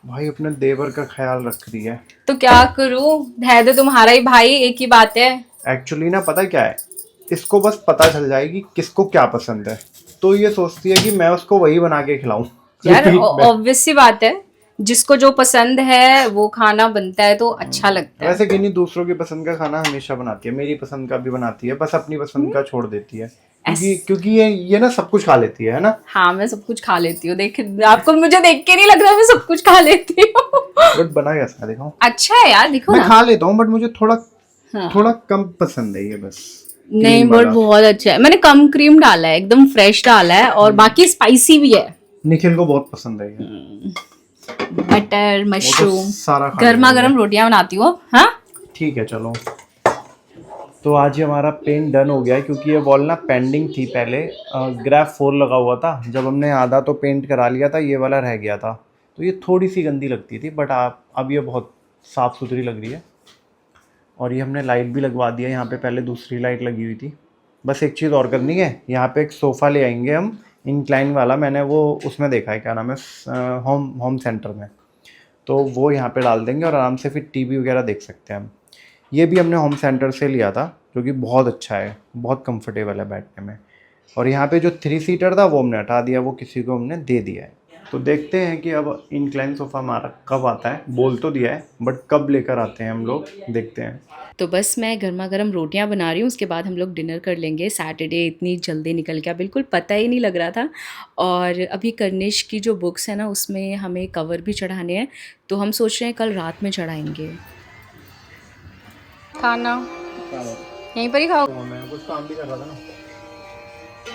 D: भाई अपने देवर का ख्याल रख रही है।
C: तो क्या करूं, है तो तुम्हारा ही भाई, एक ही बात है।
D: एक्चुअली ना पता क्या है, इसको बस पता चल जाएगी किसको क्या पसंद है, तो ये सोचती है कि मैं उसको वही बना के खिलाऊं।
C: यार ऑब्वियस सी बात है, जिसको जो पसंद है वो खाना बनता है तो अच्छा लगता है।
D: वैसे कि नहीं, दूसरों की पसंद का खाना हमेशा बनाती है, मेरी पसंद का भी बनाती है, बस अपनी पसंद का छोड़ देती है। क्योंकि ये ना सब कुछ खा लेती है ना।
C: हाँ मैं सब कुछ खा लेती हूँ, देख आपको मुझे देख के नहीं लग रहा मैं सब कुछ खा लेती हूँ।
D: बट बना कैसा है देखो।
C: अच्छा है यार, देखो
D: मैं
C: ना।
D: खा लेता हूँ बट मुझे थोड़ा
C: हाँ।
D: थोड़ा कम पसंद है ये बस।
C: नहीं बट बहुत अच्छा है, मैंने कम क्रीम डाला है, एकदम फ्रेश डाला है और बाकी स्पाइसी भी है।
D: निखिल को बहुत पसंद है ये।
C: बटर मशरूम
D: सारा
C: गर्मा गर्म रोटियां बनाती हूँ। हाँ
D: ठीक है चलो। तो आज ही हमारा पेंट डन हो गया है, क्योंकि ये वॉल ना पेंडिंग थी पहले। ग्राफ 4 लगा हुआ था, जब हमने आधा तो पेंट करा लिया था, ये वाला रह गया था, तो ये थोड़ी सी गंदी लगती थी, बट अब ये बहुत साफ़ सुथरी लग रही है। और ये हमने लाइट भी लगवा दिया यहाँ पे, पहले दूसरी लाइट लगी हुई थी। बस एक चीज़ और करनी है, यहाँ पे एक सोफ़ा ले आएंगे हम, इंक्लाइन वाला। मैंने वो उसमें देखा है, क्या नाम है, होम सेंटर में, तो वो यहाँ पे डाल देंगे और आराम से फिर टीवी वगैरह देख सकते हैं हम। ये भी हमने होम सेंटर से लिया था, जो कि बहुत अच्छा है, बहुत कंफर्टेबल है बैठने में। और यहाँ पे जो 3 सीटर था वो हमने हटा दिया, वो किसी को हमने दे दिया है। तो देखते हैं कि अब इंक्लाइन सोफ़ा हमारा कब आता है। बोल तो दिया है बट कब लेकर आते हैं हम लोग, देखते हैं।
C: तो बस मैं गर्मा गर्म रोटियां बना रही हूँ, उसके बाद हम लोग डिनर कर लेंगे। सैटरडे इतनी जल्दी निकल गया, बिल्कुल पता ही नहीं लग रहा था। और अभी कर्निश की जो बुक्स है ना, उसमें हमें कवर भी चढ़ाने हैं, तो हम सोच रहे हैं कल रात में चढ़ाएंगे। खाना यहीं पर ही खाओ।
D: तो मैं कुछ काम भी कर रहा था ना।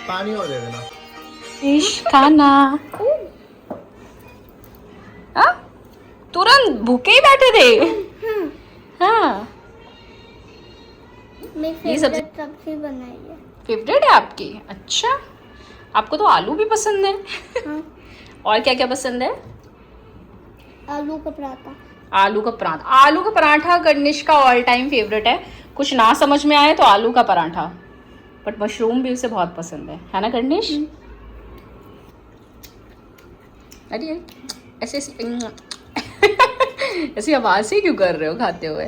D: पानी और दे देना।
C: फिश खाना। हाँ तुरंत भूखे ही बैठे थे। हाँ
B: ये
C: सब्जी
B: सब्जी बनाई है।
C: फेवरेट है आपकी? अच्छा, आपको तो आलू भी पसंद है।
B: हाँ।
C: और क्या क्या पसंद है?
B: आलू का पराठा।
C: आलू का पराठा। आलू का पराठा कर्निश का ऑल टाइम फेवरेट है। कुछ ना समझ में आए तो आलू का पराठा, बट मशरूम भी उसे बहुत पसंद है ना कर्निश? अरे ऐसे ऐसी आवाज़ ही क्यों कर रहे हो खाते हुए?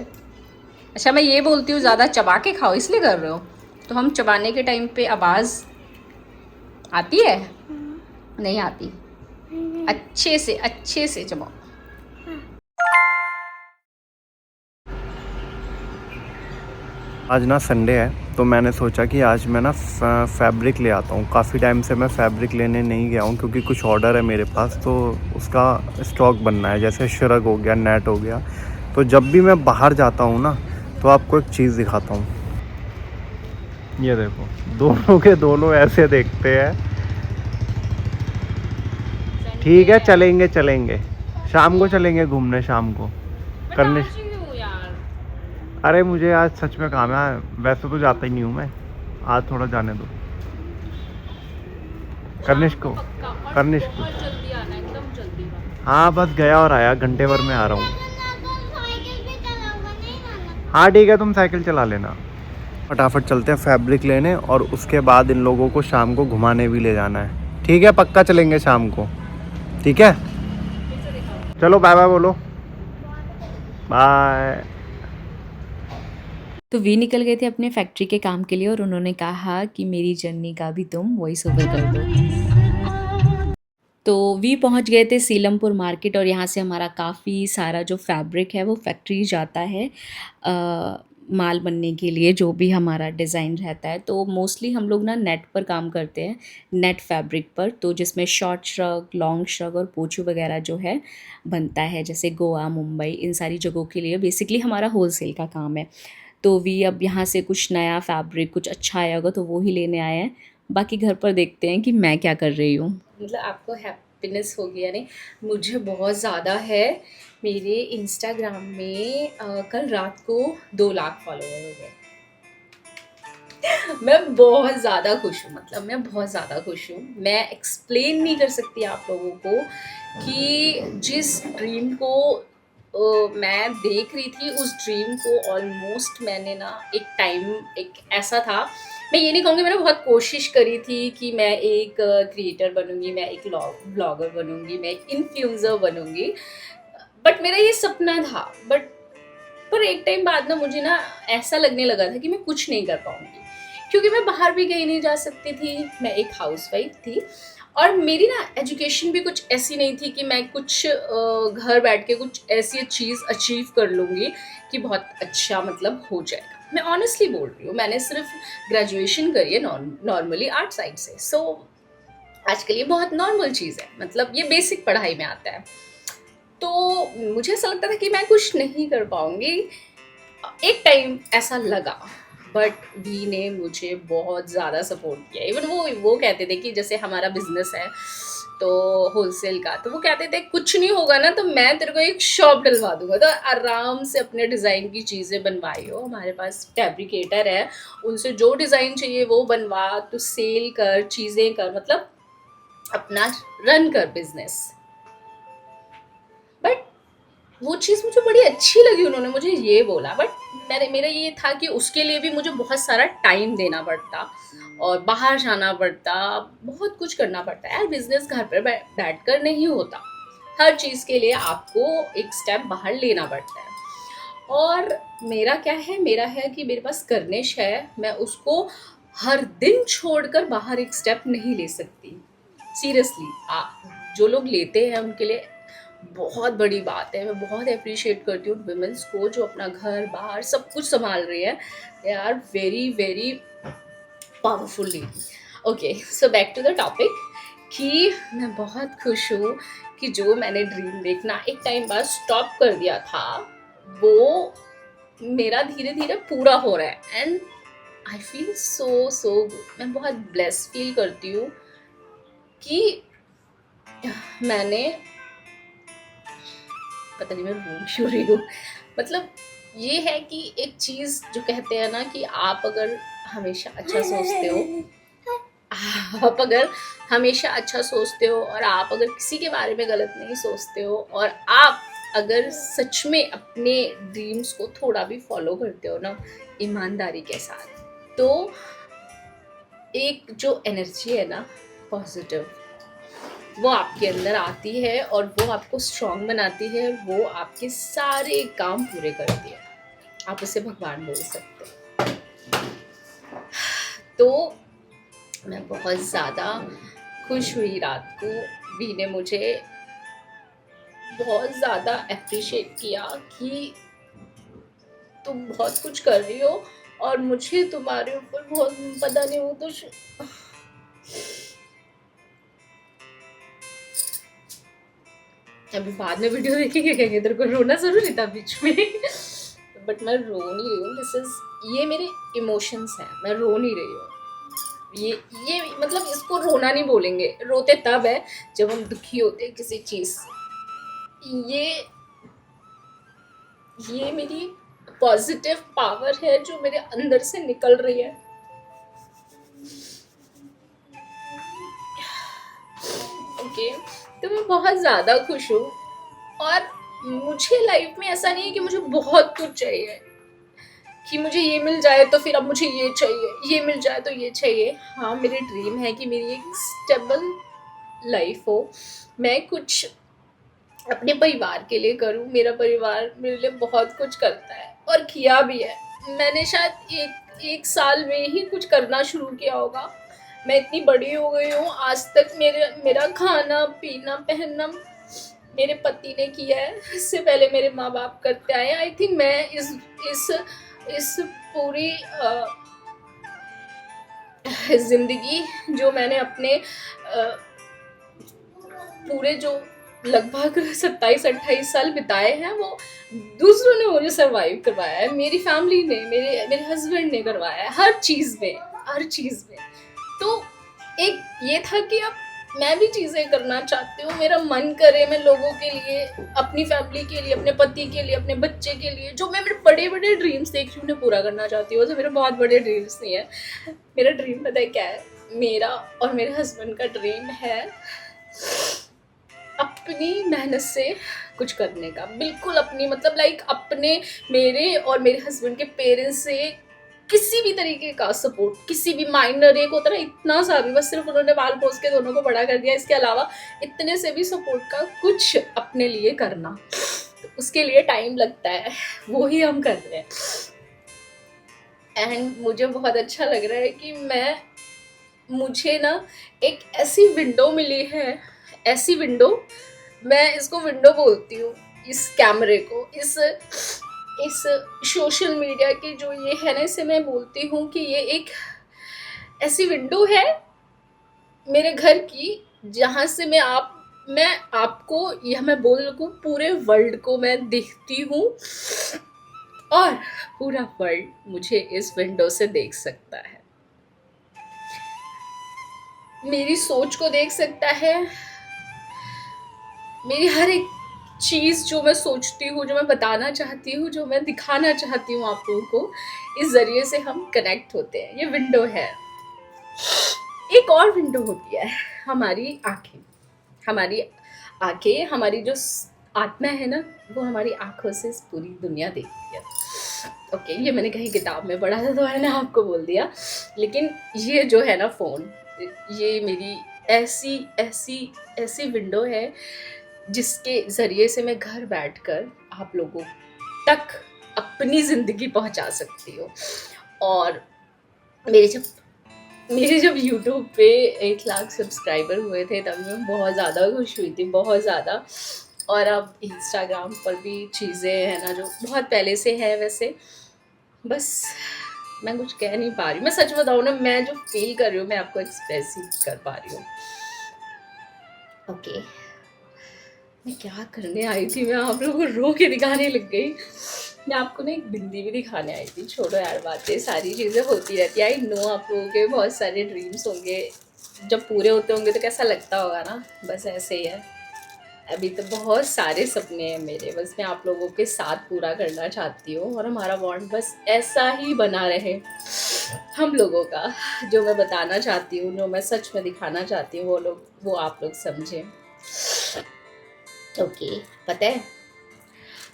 C: अच्छा मैं ये बोलती हूँ ज़्यादा चबा के खाओ, इसलिए कर रहे हो? तो हम चबाने के टाइम पे आवाज़ आती है? नहीं आती। अच्छे से चबाओ।
D: आज ना संडे है, तो मैंने सोचा कि आज मैं ना फैब्रिक ले आता हूँ। काफ़ी टाइम से मैं फैब्रिक लेने नहीं गया हूँ, क्योंकि कुछ ऑर्डर है मेरे पास, तो उसका स्टॉक बनना है, जैसे श्रग हो गया, नेट हो गया। तो जब भी मैं बाहर जाता हूँ ना, तो आपको एक चीज़ दिखाता हूँ। ये देखो, दोनों के दोनों ऐसे देखते हैं। ठीक है चलेंगे शाम को चलेंगे घूमने, शाम को करने। अरे मुझे आज सच में काम है, वैसे तो जाता ही नहीं हूँ मैं, आज थोड़ा जाने दो। कर्निश को हाँ बस गया और आया, घंटे भर में आ रहा हूँ। हाँ ठीक है, तुम साइकिल चला लेना। फटाफट चलते हैं फैब्रिक लेने, और उसके बाद इन लोगों को शाम को घुमाने भी ले जाना है। ठीक है, पक्का चलेंगे शाम को, ठीक है? चलो बाय बाय बोलो। बाय।
C: तो वी निकल गए थे अपने फैक्ट्री के काम के लिए, और उन्होंने कहा कि मेरी जर्नी का भी तुम वॉइस ओवर कर दो। तो वी पहुंच गए थे सीलमपुर मार्केट, और यहाँ से हमारा काफ़ी सारा जो फैब्रिक है वो फैक्ट्री जाता है। माल बनने के लिए जो भी हमारा डिज़ाइन रहता है, तो मोस्टली हम लोग ना नेट पर काम करते हैं, नेट फैब्रिक पर, तो जिसमें शॉर्ट श्रग, लॉन्ग श्रग और पोचू वगैरह जो है बनता है, जैसे गोवा, मुंबई, इन सारी जगहों के लिए बेसिकली हमारा होलसेल का काम है। तो वी अब यहाँ से कुछ नया फैब्रिक कुछ अच्छा आया होगा तो वो ही लेने आए हैं। बाकी घर पर देखते हैं कि मैं क्या कर रही हूँ। मतलब आपको हैप्पीनेस होगी या नहीं, मुझे बहुत ज़्यादा है। मेरे इंस्टाग्राम में कल रात को 2 लाख फॉलोवर हो गए। मैं बहुत ज़्यादा खुश हूँ, मतलब मैं बहुत ज़्यादा खुश हूँ। मैं एक्सप्लेन नहीं कर सकती आप लोगों को कि जिस ड्रीम को मैं देख रही थी, उस ड्रीम को ऑलमोस्ट मैंने ना एक ऐसा था, मैं ये नहीं कहूँगी, मैंने बहुत कोशिश करी थी कि मैं एक क्रिएटर बनूंगी, मैं एक ब्लॉगर बनूंगी, मैं एक इन्फ्लुएंसर बनूंगी, बट मेरा ये सपना था। पर एक टाइम बाद ना मुझे ना ऐसा लगने लगा था कि मैं कुछ नहीं कर पाऊंगी, क्योंकि मैं बाहर भी कहीं नहीं जा सकती थी, मैं एक हाउसवाइफ थी और मेरी ना एजुकेशन भी कुछ ऐसी नहीं थी कि मैं कुछ घर बैठ के कुछ ऐसी चीज़ अचीव कर लूँगी कि बहुत अच्छा मतलब हो जाएगा। मैं ऑनेस्टली बोल रही हूँ, मैंने सिर्फ ग्रेजुएशन करी है नॉर्मली आर्ट साइड से, सो आजकल ये बहुत नॉर्मल चीज़ है, मतलब ये बेसिक पढ़ाई में आता है। तो मुझे ऐसा लगता था कि मैं कुछ नहीं कर पाऊँगी, एक टाइम ऐसा लगा, बट वी ने मुझे बहुत ज़्यादा सपोर्ट किया। इवन वो कहते थे कि जैसे हमारा बिजनेस है तो होलसेल का, तो वो कहते थे कुछ नहीं होगा ना तो मैं तेरे को एक शॉप डलवा दूंगा, तो आराम से अपने डिज़ाइन की चीज़ें बनवाई हो, हमारे पास फैब्रिकेटर है, उनसे जो डिज़ाइन चाहिए वो बनवा, तो सेल कर, चीज़ें कर, मतलब अपना रन कर बिजनेस। बट वो चीज़ मुझे बड़ी अच्छी लगी, उन्होंने मुझे ये बोला, बट मेरा ये था कि उसके लिए भी मुझे बहुत सारा टाइम देना पड़ता और बाहर जाना पड़ता, बहुत कुछ करना पड़ता है यार। बिजनेस घर पर बैठ कर नहीं होता, हर चीज़ के लिए आपको एक स्टेप बाहर लेना पड़ता है। और मेरा क्या है, मेरा है कि मेरे पास कर्निश है, मैं उसको हर दिन छोड़कर बाहर एक स्टेप नहीं ले सकती। सीरियसली जो लोग लेते हैं उनके लिए बहुत बड़ी बात है। मैं बहुत अप्रिशिएट करती हूँ वुमेन्स को जो अपना घर बाहर सब कुछ संभाल रही है, they are very very powerful lady. Okay, so back to the topic कि मैं बहुत खुश हूँ कि जो मैंने ड्रीम देखना एक टाइम बाद स्टॉप कर दिया था, वो मेरा धीरे धीरे पूरा हो रहा है and I feel so good. मैं बहुत ब्लेस फील करती हूँ कि मैंने, पता नहीं मैं बोल क्यों रही हूँ, मतलब ये है कि एक चीज़ जो कहते हैं ना कि आप अगर हमेशा अच्छा सोचते हो, आप अगर हमेशा अच्छा सोचते हो और आप अगर किसी के बारे में गलत नहीं सोचते हो और आप अगर सच में अपने ड्रीम्स को थोड़ा भी फॉलो करते हो ना ईमानदारी के साथ, तो एक जो एनर्जी है ना पॉजिटिव, वो आपके अंदर आती है और वो आपको स्ट्रॉन्ग बनाती है, वो आपके सारे काम पूरे करती है, आप उसे भगवान बोल सकते हैं। तो मैं बहुत ज़्यादा खुश हुई रात को, वी ने मुझे बहुत ज़्यादा अप्रिशिएट किया कि तुम बहुत कुछ कर रही हो और मुझे तुम्हारे ऊपर बहुत, पता नहीं वो तो अभी बाद में वीडियो देखेंगे कहेंगे तेरे को रोना जरूरी था बीच में, बट मैं रो नहीं रही हूँ, दिस इज, ये मेरे इमोशंस हैं, मैं रो नहीं रही हूँ। ये मतलब इसको रोना नहीं बोलेंगे, रोते तब है जब हम दुखी होते हैं किसी चीज़ से। ये मेरी पॉजिटिव पावर है जो मेरे अंदर से निकल रही है। ओके, तो मैं बहुत ज़्यादा खुश हूँ और मुझे लाइफ में ऐसा नहीं है कि मुझे बहुत कुछ चाहिए, कि मुझे ये मिल जाए तो फिर अब मुझे ये चाहिए, ये मिल जाए तो ये चाहिए। हाँ, मेरी ड्रीम है कि मेरी एक स्टेबल लाइफ हो, मैं कुछ अपने परिवार के लिए करूँ, मेरा परिवार मेरे लिए बहुत कुछ करता है और किया भी है। मैंने शायद एक साल में ही कुछ करना शुरू किया होगा, मैं इतनी बड़ी हो गई हूँ, आज तक मेरा खाना पीना पहनना मेरे पति ने किया है, इससे पहले मेरे माँ बाप करते आए। आई थिंक मैं इस
A: इस पूरी जिंदगी जो मैंने अपने पूरे जो लगभग 27-28 साल बिताए हैं, वो दूसरों ने मुझे सरवाइव करवाया है, मेरी फैमिली ने, मेरे हस्बैंड ने करवाया है, हर चीज़ में। तो एक ये था कि अब मैं भी चीज़ें करना चाहती हूँ, मेरा मन करे मैं लोगों के लिए, अपनी फैमिली के लिए, अपने पति के लिए, अपने बच्चे के लिए, जो मैं मेरे बड़े बड़े ड्रीम्स देख रही हूँ उन्हें पूरा करना चाहती हूँ। तो मेरे बहुत बड़े ड्रीम्स नहीं है, मेरा ड्रीम पता है क्या है? मेरा और मेरे हस्बैंड का ड्रीम है अपनी मेहनत से कुछ करने का, बिल्कुल अपनी, मतलब लाइक अपने, मेरे और मेरे हस्बैंड के पेरेंट्स से किसी भी तरीके का सपोर्ट, किसी भी माइनर, एक होता है ना इतना सा भी, बस सिर्फ उन्होंने बाल पोस के दोनों को बड़ा कर दिया, इसके अलावा इतने से भी सपोर्ट का कुछ अपने लिए करना, तो उसके लिए टाइम लगता है, वो ही हम कर रहे हैं। एंड मुझे बहुत अच्छा लग रहा है कि मुझे ना एक ऐसी विंडो मिली है, ऐसी विंडो, मैं इसको विंडो बोलती हूँ, इस कैमरे को, इस सोशल मीडिया की जो ये है ना, इसे मैं बोलती हूँ कि ये एक ऐसी विंडो है मेरे घर की, जहाँ से मैं आपको, या मैं बोल लूँ पूरे वर्ल्ड को मैं देखती हूँ, और पूरा वर्ल्ड मुझे इस विंडो से देख सकता है, मेरी सोच को देख सकता है, मेरी हर एक चीज़ जो मैं सोचती हूँ, जो मैं बताना चाहती हूँ, जो मैं दिखाना चाहती हूँ आप लोगों को, इस ज़रिए से हम कनेक्ट होते हैं। ये विंडो है। एक और विंडो होती है हमारी आँखें, हमारी जो आत्मा है ना, वो हमारी आँखों से इस पूरी दुनिया देखती है। ओके, ये मैंने कहीं किताब में पढ़ा था तो मैंने आपको बोल दिया, लेकिन ये जो है ना फ़ोन, ये मेरी ऐसी विंडो है जिसके ज़रिए से मैं घर बैठकर आप लोगों तक अपनी ज़िंदगी पहुंचा सकती हूँ। और मेरे जब YouTube पे 1 लाख सब्सक्राइबर हुए थे तब मैं बहुत ज़्यादा खुश हुई थी, बहुत ज़्यादा। और अब इंस्टाग्राम पर भी चीज़ें हैं ना जो बहुत पहले से है, वैसे बस मैं कुछ कह नहीं पा रही। मैं सच बताऊँ ना, मैं जो फील कर रही हूँ मैं आपको एक्सप्रेस ही कर पा रही हूँ। ओके, मैं क्या करने आई थी, मैं आप लोगों को रो के दिखाने लग गई। मैं आपको ना एक बिंदी भी दिखाने आई थी। छोड़ो यार, बातें सारी चीज़ें होती रहती है। आई नो आप लोगों के बहुत सारे ड्रीम्स होंगे, जब पूरे होते होंगे तो कैसा लगता होगा ना, बस ऐसे ही है। अभी तो बहुत सारे सपने हैं मेरे, बस मैं आप लोगों के साथ पूरा करना चाहती हूँ, और हमारा बॉन्ड बस ऐसा ही बना रहे हम लोगों का। जो मैं बताना चाहती हूँ, जो मैं सच में दिखाना चाहती हूँ, वो आप लोग समझें। ओके, पता है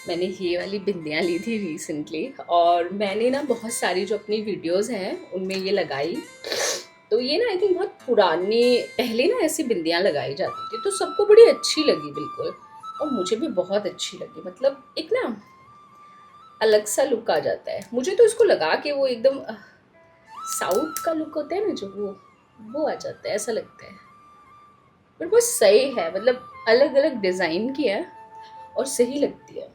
A: मैंने ये वाली बिंदियाँ ली थी रिसेंटली, और मैंने ना बहुत सारी जो अपनी वीडियोस हैं उनमें ये लगाई। तो ये ना आई थिंक बहुत पुरानी, पहले ना ऐसी बिंदियाँ लगाई जाती थी, तो सबको बड़ी अच्छी लगी बिल्कुल, और मुझे भी बहुत अच्छी लगी। मतलब एक ना अलग सा लुक आ जाता है। मुझे तो इसको लगा के वो एकदम साउथ का लुक होता है ना, जो वो आ जाता है, ऐसा लगता है। बट वो सही है, मतलब अलग अलग डिज़ाइन की है और सही लगती है।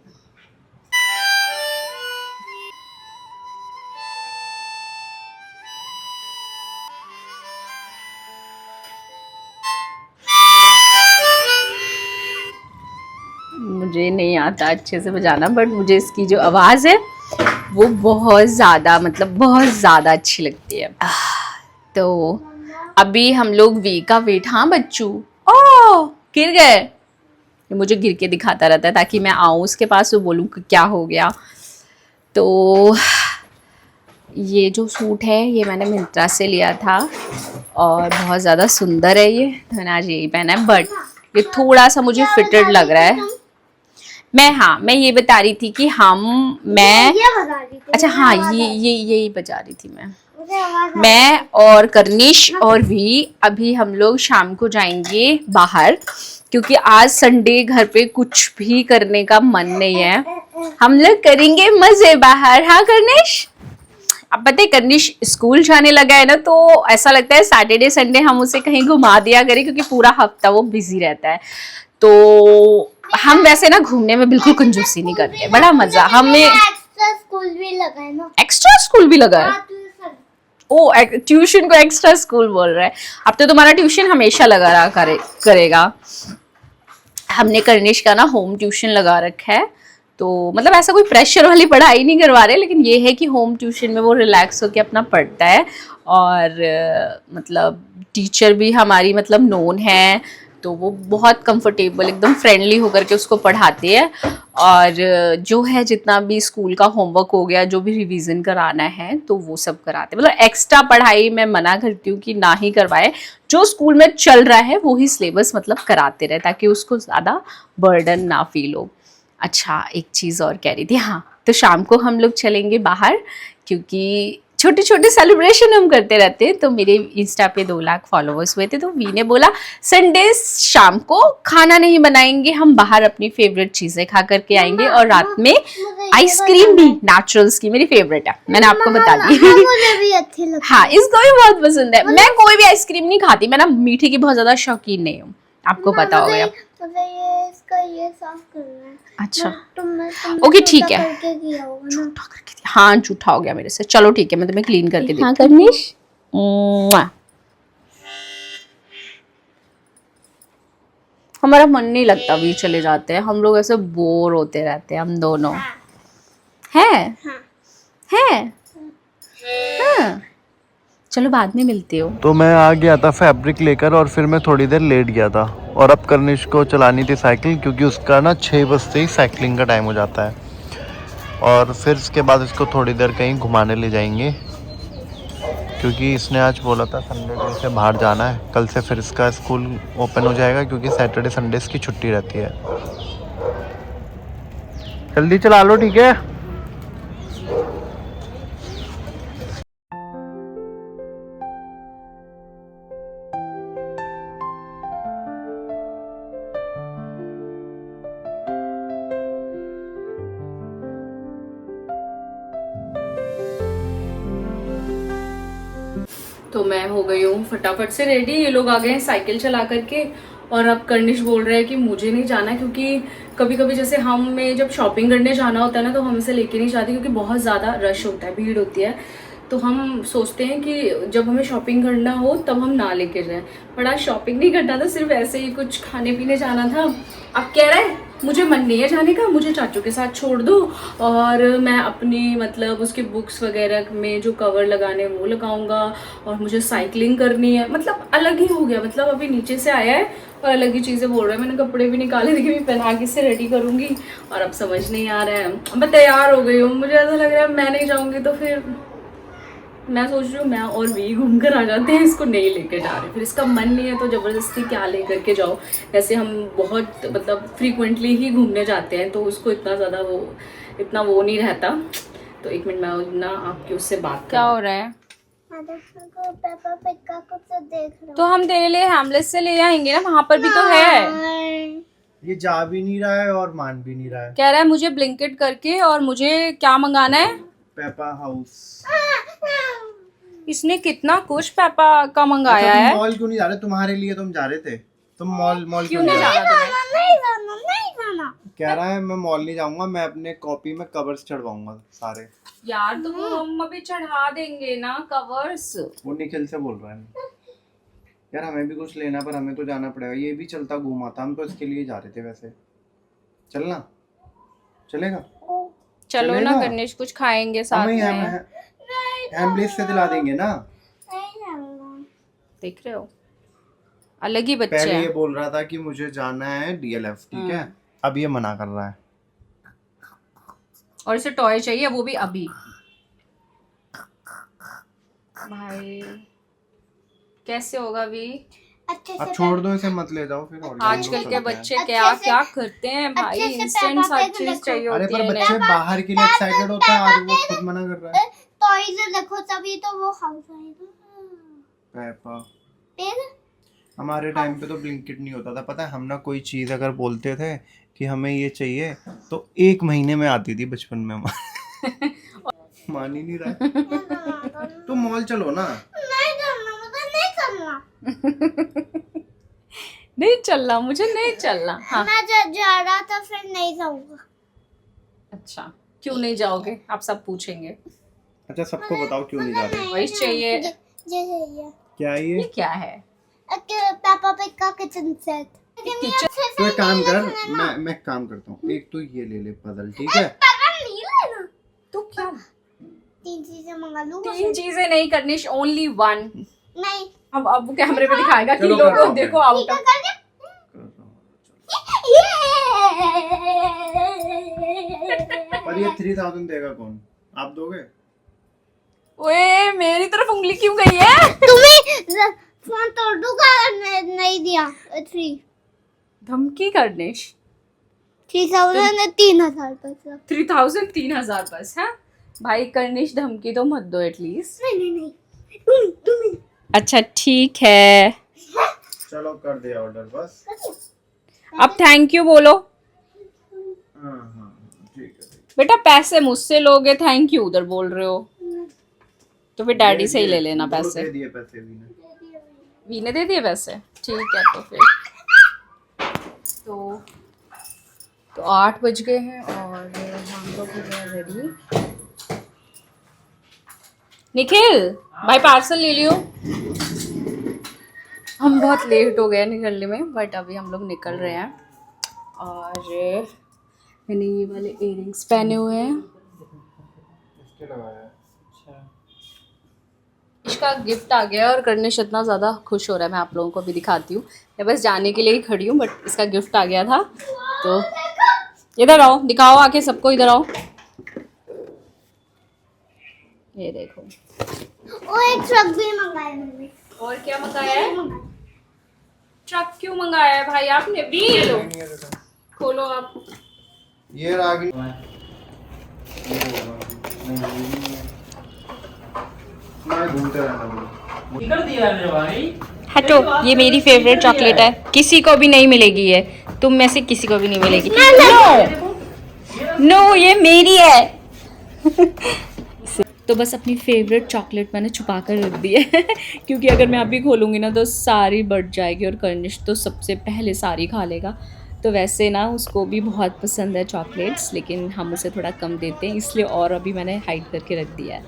A: मुझे नहीं आता अच्छे से बजाना, बट मुझे इसकी जो आवाज़ है वो बहुत ज़्यादा, मतलब बहुत ज़्यादा अच्छी लगती है। तो अभी हम लोग वी का वेट, हाँ बच्चू, ओ गिर गए, मुझे गिर के दिखाता रहता है ताकि मैं आऊँ उसके पास तो बोलूँ कि क्या हो गया। तो ये जो सूट है ये मैंने मिंत्रा से लिया था और बहुत ज़्यादा सुंदर है ये, मैंने आज यही पहना है, बट ये थोड़ा सा मुझे फिटेड लग रहा है। मैं ये बता रही थी कि अच्छा हाँ, यही बजा रही थी मैं और करनिश और भी अभी हम लोग शाम को जाएंगे बाहर, क्योंकि आज संडे घर पे कुछ भी करने का मन नहीं है। हम लोग करेंगे मजे बाहर, हाँ करनिश? अब पता है करनिश स्कूल जाने लगा है ना, तो ऐसा लगता है सैटरडे संडे हम उसे कहीं घुमा दिया करें, क्योंकि पूरा हफ्ता वो बिजी रहता है। तो हम वैसे ना घूमने में बिल्कुल कंजूसी नहीं करते, बड़ा मजा हमें।
B: एक्स्ट्रा स्कूल भी लगा है ना।
C: एक्स्ट्रा स्कूल भी लगा है?
B: हाँ, ट्यूशन।
C: ओ, ट्यूशन को एक्स्ट्रा स्कूल बोल रहा है। अब तो तुम्हारा ट्यूशन हमेशा लगा रहा करेगा। हमने कर्निश का ना होम ट्यूशन लगा रखा है, तो मतलब ऐसा कोई प्रेशर वाली पढ़ाई नहीं करवा रहे, लेकिन ये है कि होम ट्यूशन में वो रिलैक्स होकर अपना पढ़ता है। और मतलब टीचर भी हमारी मतलब नोन है, तो वो बहुत कंफर्टेबल एकदम फ्रेंडली होकर के उसको पढ़ाते हैं। और जो है जितना भी स्कूल का होमवर्क हो गया, जो भी रिवीजन कराना है, तो वो सब कराते हैं। मतलब एक्स्ट्रा पढ़ाई मैं मना करती हूँ कि ना ही करवाए, जो स्कूल में चल रहा है वो ही सिलेबस मतलब कराते रहे, ताकि उसको ज़्यादा बर्डन ना फील हो। अच्छा, एक चीज़ और कह रही थी, हाँ, तो शाम को हम लोग चलेंगे बाहर, क्योंकि छोटे छोटे सेलिब्रेशन हम करते रहते हैं। तो मेरे इंस्टा पे 2 लाख फॉलोअर्स हुए थे, तो वी ने बोला संडे शाम को खाना नहीं बनाएंगे, हम बाहर अपनी फेवरेट चीज़ें खा करके आएंगे, और रात में आइसक्रीम भी नेचुरल्स की मेरी फेवरेट है, मैंने आपको बता दी।
B: मुझे भी अच्छी लगती है।
C: हाँ, इसको भी बहुत पसंद है। मैं कोई भी आइसक्रीम नहीं खाती, मैं ना मीठी की बहुत ज़्यादा शौकीन नहीं हूँ, आपको पता होगा।
B: मुझे ये इसका ये साफ करना है।
C: अच्छा,
B: तुमने
C: ओके, ठीक है।
B: करके किया होगा ना।
C: झूठा करके दिया। हाँ, झूठा हो गया मेरे से। चलो ठीक है, मैं तुम्हें क्लीन करके देती हूँ। हाँ कर्निश, हमारा मन नहीं लगता, भी चले जाते हैं हम लोग, ऐसे बोर होते रहते हैं हम दोनों। हैं? हैं? हाँ, चलो बाद में मिलते हो।
D: तो मैं आ गया था फैब्रिक लेकर, और फिर मैं थोड़ी देर लेट गया था। और अब कर्निश को चलानी थी साइकिल, क्योंकि उसका ना 6 बजते ही साइकिलिंग का टाइम हो जाता है। और फिर उसके बाद इसको थोड़ी देर कहीं घुमाने ले जाएंगे, क्योंकि इसने आज बोला था संडे को से बाहर जाना है। कल से फिर इसका स्कूल ओपन हो जाएगा, क्योंकि सैटरडे संडे इसकी छुट्टी रहती है। जल्दी चला लो, ठीक है?
C: तो मैं हो गई हूँ फटाफट से रेडी, ये लोग आ गए हैं साइकिल चला करके। और अब कर्निश बोल रहा है कि मुझे नहीं जाना, क्योंकि कभी कभी जैसे हमें जब शॉपिंग करने जाना होता है ना, तो हमसे लेके नहीं जाती, क्योंकि बहुत ज़्यादा रश होता है, भीड़ होती है। तो हम सोचते हैं कि जब हमें शॉपिंग करना हो तब हम ना लेके जाएं। पर आज शॉपिंग नहीं करना था, सिर्फ ऐसे ही कुछ खाने पीने जाना था। अब कह रहा है मुझे मन नहीं है जाने का, मुझे चाचू के साथ छोड़ दो, और मैं अपनी मतलब उसके बुक्स वगैरह में जो कवर लगाने वो लगाऊंगा, और मुझे साइकिलिंग करनी है। मतलब अलग ही हो गया, मतलब अभी नीचे से आया है और अलग ही चीज़ें बोल रहा है। मैंने कपड़े भी निकाले थे कि मैं पहना के से रेडी करूंगी, और अब समझ नहीं आ रहा है। मैं तैयार हो गई हूँ, मुझे ऐसा लग रहा है मैं नहीं जाऊँगी तो फिर मैं सोच रही हूँ मैं और भी घूम कर आ जाते हैं, इसको नहीं लेके जा रहे। फिर इसका मन नहीं है तो ज़बरदस्ती क्या ले करके जाओ। वैसे हम बहुत मतलब फ्रीक्वेंटली ही घूमने जाते हैं, तो उसको इतना ज़्यादा इतना वो नहीं रहता। तो एक मिनट में ना आपकी उससे बात क्या हो रहा है।
B: पेपा पिग का कुछ देख रहा हूँ।
C: तो हम तेरे लिए हैमलेस से ले आएंगे ना, वहाँ पर भी तो है।
D: ये जा भी नहीं रहा है और मान भी नहीं रहा है।
C: कह रहा है मुझे ब्लिंकिट करके, और मुझे क्या मंगाना है,
D: पेपा हाउस।
C: इसने कितना कुछ पेपा का मंगाया
D: अच्छा,
C: है।
D: तुम मॉल क्यों नहीं जा रहे? तुम्हारे लिए तुम जा रहे थे, तुम मॉल क्यों नहीं
C: जाना तुम्हें?
B: नहीं जाना।
D: कह रहा है मैं मॉल नहीं जाऊंगा, मैं अपने कॉपी में कवर्स चढ़वाऊंगा सारे।
C: यार तो वो हम अभी चढ़ा देंगे ना कवर्स।
D: वो निखिल से बोल रहा है यार, हमें भी कुछ लेना, पर हमें तो जाना पड़ेगा। ये भी चलता घूमा था, हम तो इसके लिए जा रहे थे। वैसे चलना चलेगा?
C: चलो
D: चलेगा?
C: ना कर्निश, कुछ खाएंगे साथ में।
D: एम्बुलेंस से दिला देंगे ना।
C: देख रहे हो, अलग ही बच्चे
D: पहले
C: हैं।
D: ये बोल रहा था कि मुझे जाना है डीएलएफ, ठीक है, अब ये मना कर रहा है।
C: और इसे टॉय चाहिए, वो भी अभी। भाई कैसे होगा अभी?
D: अब छोड़ दो इसे, मत ले जाओ फिर। और
C: आजकल के बच्चे क्या क्या करते हैं भाई, इंस्टेंट हर चीज चाहिए
D: अरे
C: होती
D: पर
C: है
D: बच्चे बाहर के लिए एक्साइटेड होते हैं, आज वो खुद मना कर रहा है।
B: टॉयज देखो तभी तो वो हाउस आएगा।
D: पेपा,
B: फिर
D: हमारे टाइम पे तो ब्लिंकिट नहीं होता था, पता है? हम ना कोई चीज अगर बोलते थे कि हमें ये चाहिए, तो 1 महीने में आती थी बचपन में। मान ही नहीं रहा। तो मॉल चलो ना।
B: नहीं जाना, मुझे नहीं चलना।
C: नहीं चलना, मुझे नहीं चलना। हाँ
B: मैं जा रहा था, फिर नहीं जाऊंगा।
C: अच्छा, क्यों नहीं जाओगे? आप सब पूछेंगे।
D: अच्छा सबको बताओ क्यों नहीं जा रहे?
C: वही चाहिए।
B: ये
D: क्या है
C: ये
D: ये?
C: क्या है?
B: पापा पिग का किचन सेट।
C: किचन
D: तो एक काम कर, मैं एक काम करता हूँ, एक तो ये ले ले पजल, ठीक है?
B: पापा नहीं लेना।
C: तो क्या?
B: 3 चीजें मंगा लूंगा।
C: 3 चीजें नहीं करनी, ओनली 1।
B: नहीं।
C: अब वो कैमरे पे दिखाएगा कि
D: चलो,
C: लोगों
D: करो,
C: को देखो आउट
B: ठीक है
C: ऑफ।
B: कर दे।
D: पर ये 3000 देगा कौन? आप दोगे?
C: ओए मेरी तरफ उंगली क्यों गई है?
B: तुम्हें फोन तोड़ दूंगा अगर नहीं दिया। 3
C: धमकी करनेश।
B: 3000 3000 पैसा।
C: 3000 3000 बस है भाई। करनेश धमकी तो मत दो एटलीस्ट।
B: नहीं तुम
C: अच्छा ठीक है,
D: चलो कर दिया ऑर्डर बस।
C: अब थैंक यू बोलो।
D: हाँ ठीक है।
C: बेटा पैसे मुझसे लोगे, थैंक यू उधर बोल रहे हो तो फिर डैडी से ही ले लेना पैसे।
D: दे दिए पैसे भी ने।
C: वी ने दे दिए पैसे, ठीक है। तो फिर तो 8 बज गए हैं और हम लोग हो गए रेडी। निखिल भाई पार्सल ले लियो। हम बहुत लेट हो गए निकलने में, बट अभी हम लोग निकल रहे हैं। और मैंने ये वाले इयररिंग्स पहने हुए हैं।
D: इसके लगाया है। अच्छा
C: इसका गिफ्ट आ गया और करनेश इतना ज़्यादा खुश हो रहा है, मैं आप लोगों को भी दिखाती हूँ। मैं बस जाने के लिए ही खड़ी हूँ, बट इसका गिफ्ट आ गया था। तो इधर आओ, दिखाओ आके सबको, इधर आओ। ये देखो।
B: और एक ट्रक भी मंगाया मैंने।
C: और क्या मंगाया है? ट्रक क्यों मंगाया है भाई आपने भी? ये लो खोलो आप।
D: ये रागी मैं घूमते रहना भाई।
C: हटो, ये मेरी फेवरेट चॉकलेट है, किसी को भी नहीं मिलेगी ये, तुम में से किसी को भी नहीं मिलेगी। नो ये मेरी है। तो बस अपनी फेवरेट चॉकलेट मैंने छुपा कर रख दी है क्योंकि अगर मैं अभी खोलूँगी ना तो सारी बढ़ जाएगी और कर्निश तो सबसे पहले सारी खा लेगा। तो वैसे ना उसको भी बहुत पसंद है चॉकलेट्स, लेकिन हम उसे थोड़ा कम देते हैं इसलिए, और अभी मैंने हाइड करके रख दिया है।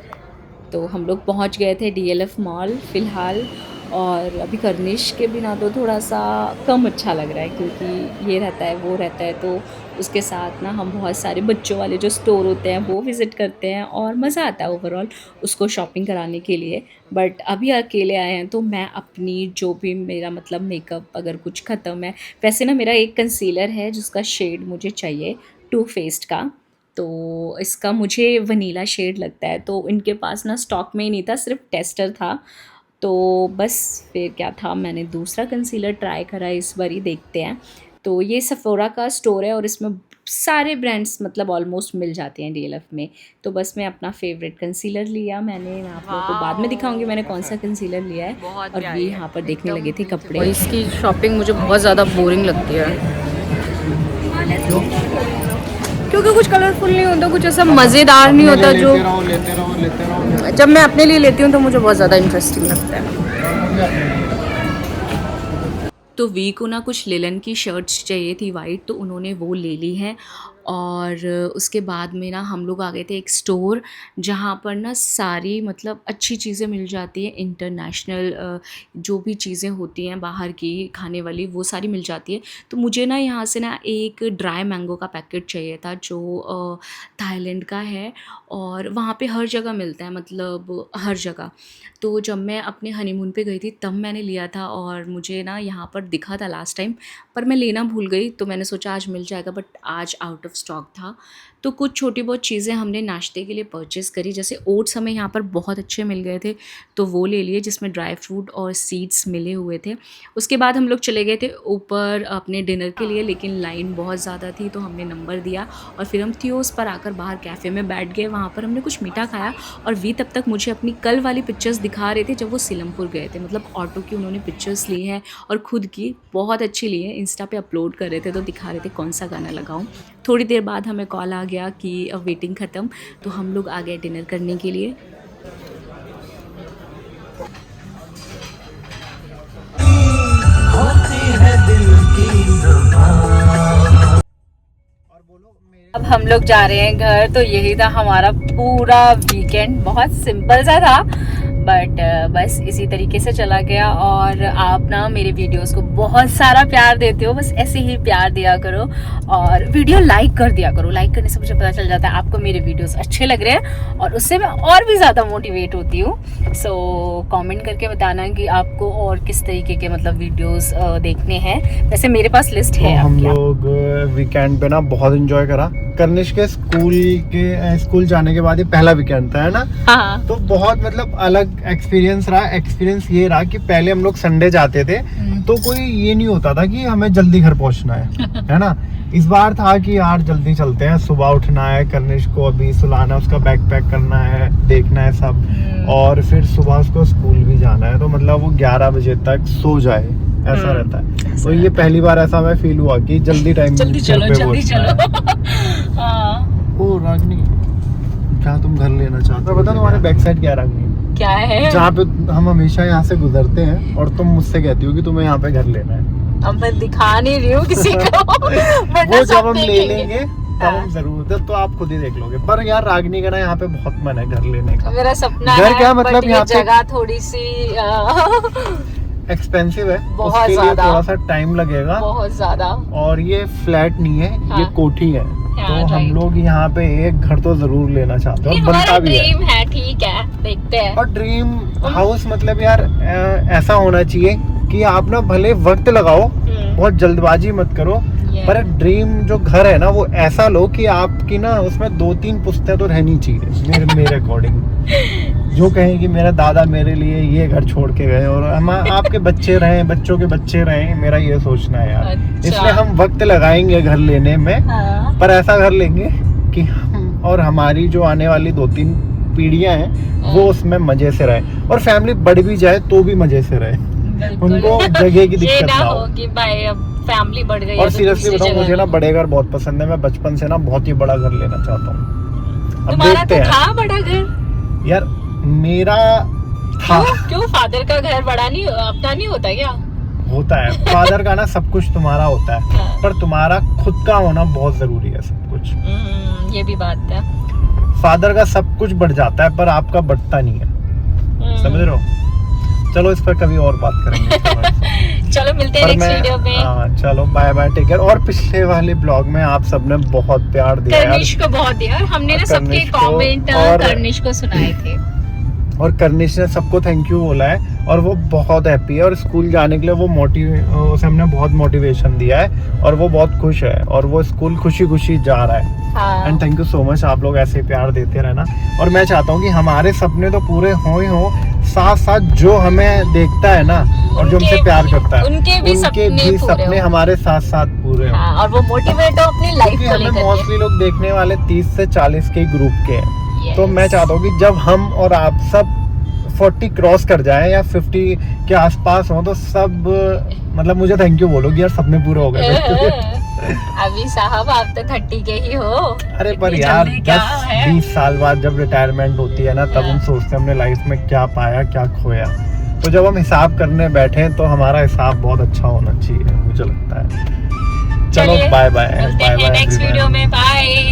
C: तो हम लोग पहुंच गए थे DLF मॉल फ़िलहाल, और अभी कर्निश के बिना तो थोड़ा सा कम अच्छा लग रहा है क्योंकि ये रहता है वो रहता है, तो उसके साथ ना हम बहुत सारे बच्चों वाले जो स्टोर होते हैं वो विज़िट करते हैं और मज़ा आता है ओवरऑल उसको शॉपिंग कराने के लिए। बट अभी अकेले आए हैं तो मैं अपनी जो भी मेरा मतलब मेकअप अगर कुछ ख़त्म है, वैसे ना मेरा एक कंसीलर है जिसका शेड मुझे चाहिए टू फेस्ड का, तो इसका मुझे वनीला शेड लगता है, तो इनके पास ना स्टॉक में ही नहीं था, सिर्फ टेस्टर था। तो बस फिर क्या था, मैंने दूसरा कंसीलर ट्राई करा इस बार ही, देखते हैं। तो ये सफोरा का स्टोर है और इसमें सारे ब्रांड्स मतलब ऑलमोस्ट मिल जाते हैं DLF में। तो बस मैं अपना फेवरेट कंसीलर लिया मैंने, मैं आप लोगों को बाद में दिखाऊंगी मैंने कौन सा कंसीलर लिया है। और ये यहाँ पर देखने लगे थे कपड़े। इसकी शॉपिंग मुझे बहुत ज़्यादा बोरिंग लगती है क्योंकि कुछ कलरफुल नहीं होता, कुछ ऐसा मज़ेदार नहीं होता जो
D: लेते रहो।
C: जब मैं अपने लिए लेती हूँ तो मुझे बहुत ज़्यादा इंटरेस्टिंग लगता है। तो वी को ना कुछ लिलन की शर्ट्स चाहिए थी वाइट, तो उन्होंने वो ले ली हैं। और उसके बाद में ना हम लोग आ गए थे एक स्टोर जहाँ पर ना सारी मतलब अच्छी चीज़ें मिल जाती हैं, इंटरनेशनल जो भी चीज़ें होती हैं बाहर की खाने वाली वो सारी मिल जाती है। तो मुझे ना यहाँ से ना एक ड्राई मैंगो का पैकेट चाहिए था जो थाईलैंड का है और वहाँ पे हर जगह मिलता है, मतलब हर जगह। तो जब मैं अपने हनीमून पे गई थी तब मैंने लिया था और मुझे ना यहाँ पर दिखा था लास्ट टाइम, पर मैं लेना भूल गई, तो मैंने सोचा आज मिल जाएगा, बट आज आउट ऑफ स्टॉक था। तो कुछ छोटी बहुत चीज़ें हमने नाश्ते के लिए परचेज़ करी, जैसे ओट्स हमें यहाँ पर बहुत अच्छे मिल गए थे तो वो ले लिए जिसमें ड्राई फ्रूट और सीड्स मिले हुए थे। उसके बाद हम लोग चले गए थे ऊपर अपने डिनर के लिए, लेकिन लाइन बहुत ज़्यादा थी तो हमने नंबर दिया और फिर हम थियोस पर आकर बाहर कैफ़े में बैठ गए। वहाँ पर हमने कुछ मीठा खाया और वी तब तक मुझे अपनी कल वाली पिक्चर्स दिखा रहे थे जब वो सिलमपुर गए थे, मतलब ऑटो की उन्होंने पिक्चर्स ली हैं और खुद की बहुत अच्छी ली है, इंस्टा पे अपलोड कर रहे थे तो दिखा रहे थे कौन सा गाना लगाऊं। थोड़ी देर बाद हमें कॉल आ गया कि अब वेटिंग ख़त्म, तो हम लोग आ गए डिनर करने के लिए।
D: और बोलो मेरे
C: अब हम लोग जा रहे हैं घर। तो यही था हमारा पूरा वीकेंड, बहुत सिंपल सा था बट बस इसी तरीके से चला गया। और आप ना मेरे वीडियोस को बहुत सारा प्यार देते हो, बस ऐसे ही प्यार दिया करो और वीडियो लाइक कर दिया करो। लाइक करने से मुझे पता चल जाता है आपको मेरे वीडियोस अच्छे लग रहे हैं और उससे मैं और भी ज़्यादा मोटिवेट होती हूँ। सो कमेंट करके बताना कि आपको और किस तरीके के मतलब वीडियोस देखने हैं। वैसे मेरे पास लिस्ट है।
D: तो हम लोग वीकेंड पे ना बहुत एंजॉय करा। कर्निश के स्कूल जाने के बाद ये पहला वीकेंड था, है ना?
C: हाँ।
D: तो बहुत मतलब अलग एक्सपीरियंस रहा। एक्सपीरियंस ये रहा कि पहले हम लोग संडे जाते थे तो कोई ये नहीं होता था कि हमें जल्दी घर पहुंचना है ना? इस बार था कि यार जल्दी चलते हैं, सुबह उठना है, कर्निश को अभी सुलाना, उसका बैग पैक करना है, देखना है सब, और फिर सुबह उसको स्कूल भी जाना है। तो मतलब वो 11 बजे तक सो जाए ऐसा रहता है। तो ये पहली बार ऐसा हमें फील हुआ कि जल्दी टाइम
C: जल्दी चलो। हाँ।
D: ओ रागनी, क्या तुम घर लेना चाहते हो? बता तुम्हारे बैक साइड क्या रागनी?
C: क्या है?
D: जहाँ पे हम हमेशा यहाँ से गुजरते हैं और तुम मुझसे कहती हो कि तुम्हें यहाँ पे घर लेना है।
C: अब मैं दिखा नहीं रही हूँ किसी को
D: वो जब हम ले लेंगे तब हम जरूर, तो आप खुद ही देख लोगे। पर यार रागनी का ना यहाँ पे बहुत मन है घर लेने का।
C: मेरा सपना
D: घर
C: है,
D: क्या मतलब यहाँ पे
C: जगह थोड़ी सी
D: एक्सपेंसिव है,
C: बहुत
D: उसके लिए
C: ज्यादा।
D: थोड़ा सा टाइम लगेगा।
C: बहुत ज्यादा।
D: और ये फ्लैट नहीं है,
C: हाँ।
D: ये कोठी है। तो हम
C: right।
D: लोग यहाँ पे एक घर तो जरूर लेना चाहते हैं और बनता
C: हमारा
D: भी है।
C: ड्रीम है, ठीक है, देखते हैं।
D: और ड्रीम हाउस मतलब यार ऐसा होना चाहिए कि आप ना भले वक्त लगाओ, बहुत जल्दबाजी मत करो, पर ड्रीम जो घर है ना वो ऐसा लो कि आपकी ना उसमें 2-3 पुश्तें तो रहनी चाहिए। मेरे अकॉर्डिंग जो कहें कि मेरा दादा मेरे लिए ये घर छोड़ के गए और हम आपके बच्चे रहे, बच्चों के बच्चे रहे, मेरा ये सोचना है यार।
C: अच्छा।
D: इसलिए हम वक्त लगाएंगे घर लेने में,
C: हाँ।
D: पर ऐसा घर लेंगे कि हम और हमारी जो आने वाली 2-3 पीढ़ियां हैं वो उसमें मजे से रहे, और फैमिली बढ़ भी जाए तो भी मजे से रहे, उनको जगह की दिक्कत ना हो
C: कि भाई अब फैमिली बढ़ गई।
D: और सीरियसली बताऊं, मुझे ना बड़े घर बहुत पसंद है। मैं बचपन से ना बहुत ही बड़ा घर लेना चाहता हूँ। अब
C: तुम्हारा
D: देखते
C: तो
D: हैं
C: था बड़ा घर
D: यार, मेरा था।
C: क्यों फादर का घर बड़ा नहीं, अपना नहीं होता क्या?
D: होता है, फादर का ना सब कुछ तुम्हारा होता है,
C: हाँ।
D: पर तुम्हारा खुद का होना बहुत जरूरी है। सब कुछ,
C: ये भी बात है।
D: फादर का सब कुछ बढ़ जाता है पर आपका बढ़ता नहीं है, समझ रहे हो? चलो इस पर कभी और बात करेंगे।
C: चलो मिलते हैं नेक्स्ट वीडियो में।
D: हाँ चलो, बाय बाय, टेक केयर। और पिछले वाले ब्लॉग में आप सबने बहुत प्यार दिया
C: कर्निश को बहुत दिया, हमने ना सबके
D: कर्निश को
C: कमेंट
D: और-
C: कर्निश को सुनाए थे,
D: और कर्निश ने सबको थैंक यू बोला है और वो बहुत हैप्पी है। और स्कूल जाने के लिए वो उसे हमने बहुत मोटिवेशन दिया है और वो बहुत खुश है और वो स्कूल खुशी खुशी जा रहा है।
C: हाँ।
D: And thank you so much, आप लोग ऐसे प्यार देते रहना। और मैं चाहता हूँ कि हमारे सपने तो पूरे हो ही हो, साथ साथ जो हमें देखता है ना और जो हमसे प्यार करता है
C: उनके भी
D: सपने हमारे साथ साथ पूरे हो।
C: हाँ, और वो मोटिवेट हो अपनी लाइफ
D: क्योंकि
C: को
D: हमें
C: लेकर
D: मोस्टली लोग देखने वाले 30 से 40 के ग्रुप के हैं।
C: Yes।
D: तो मैं चाहता हूँ कि जब हम और आप सब 40 क्रॉस कर जाए या 50 के आसपास हो तो सब मतलब मुझे थैंक यू बोलोगी यार, सपने पूरे हो गए।
C: अभी साहब आप तो 30 के ही हो।
D: अरे पर
C: इतनी
D: यार
C: जल्दी क्या है?
D: 10-20 साल बाद जब रिटायरमेंट होती है ना, तब हम सोचते हैं हमने लाइफ में क्या पाया क्या खोया। तो जब हम हिसाब करने बैठे तो हमारा हिसाब बहुत अच्छा होना चाहिए, मुझे लगता है। चलो बाय बाय,
C: मिलते हैं नेक्स्ट वीडियो में, बाय।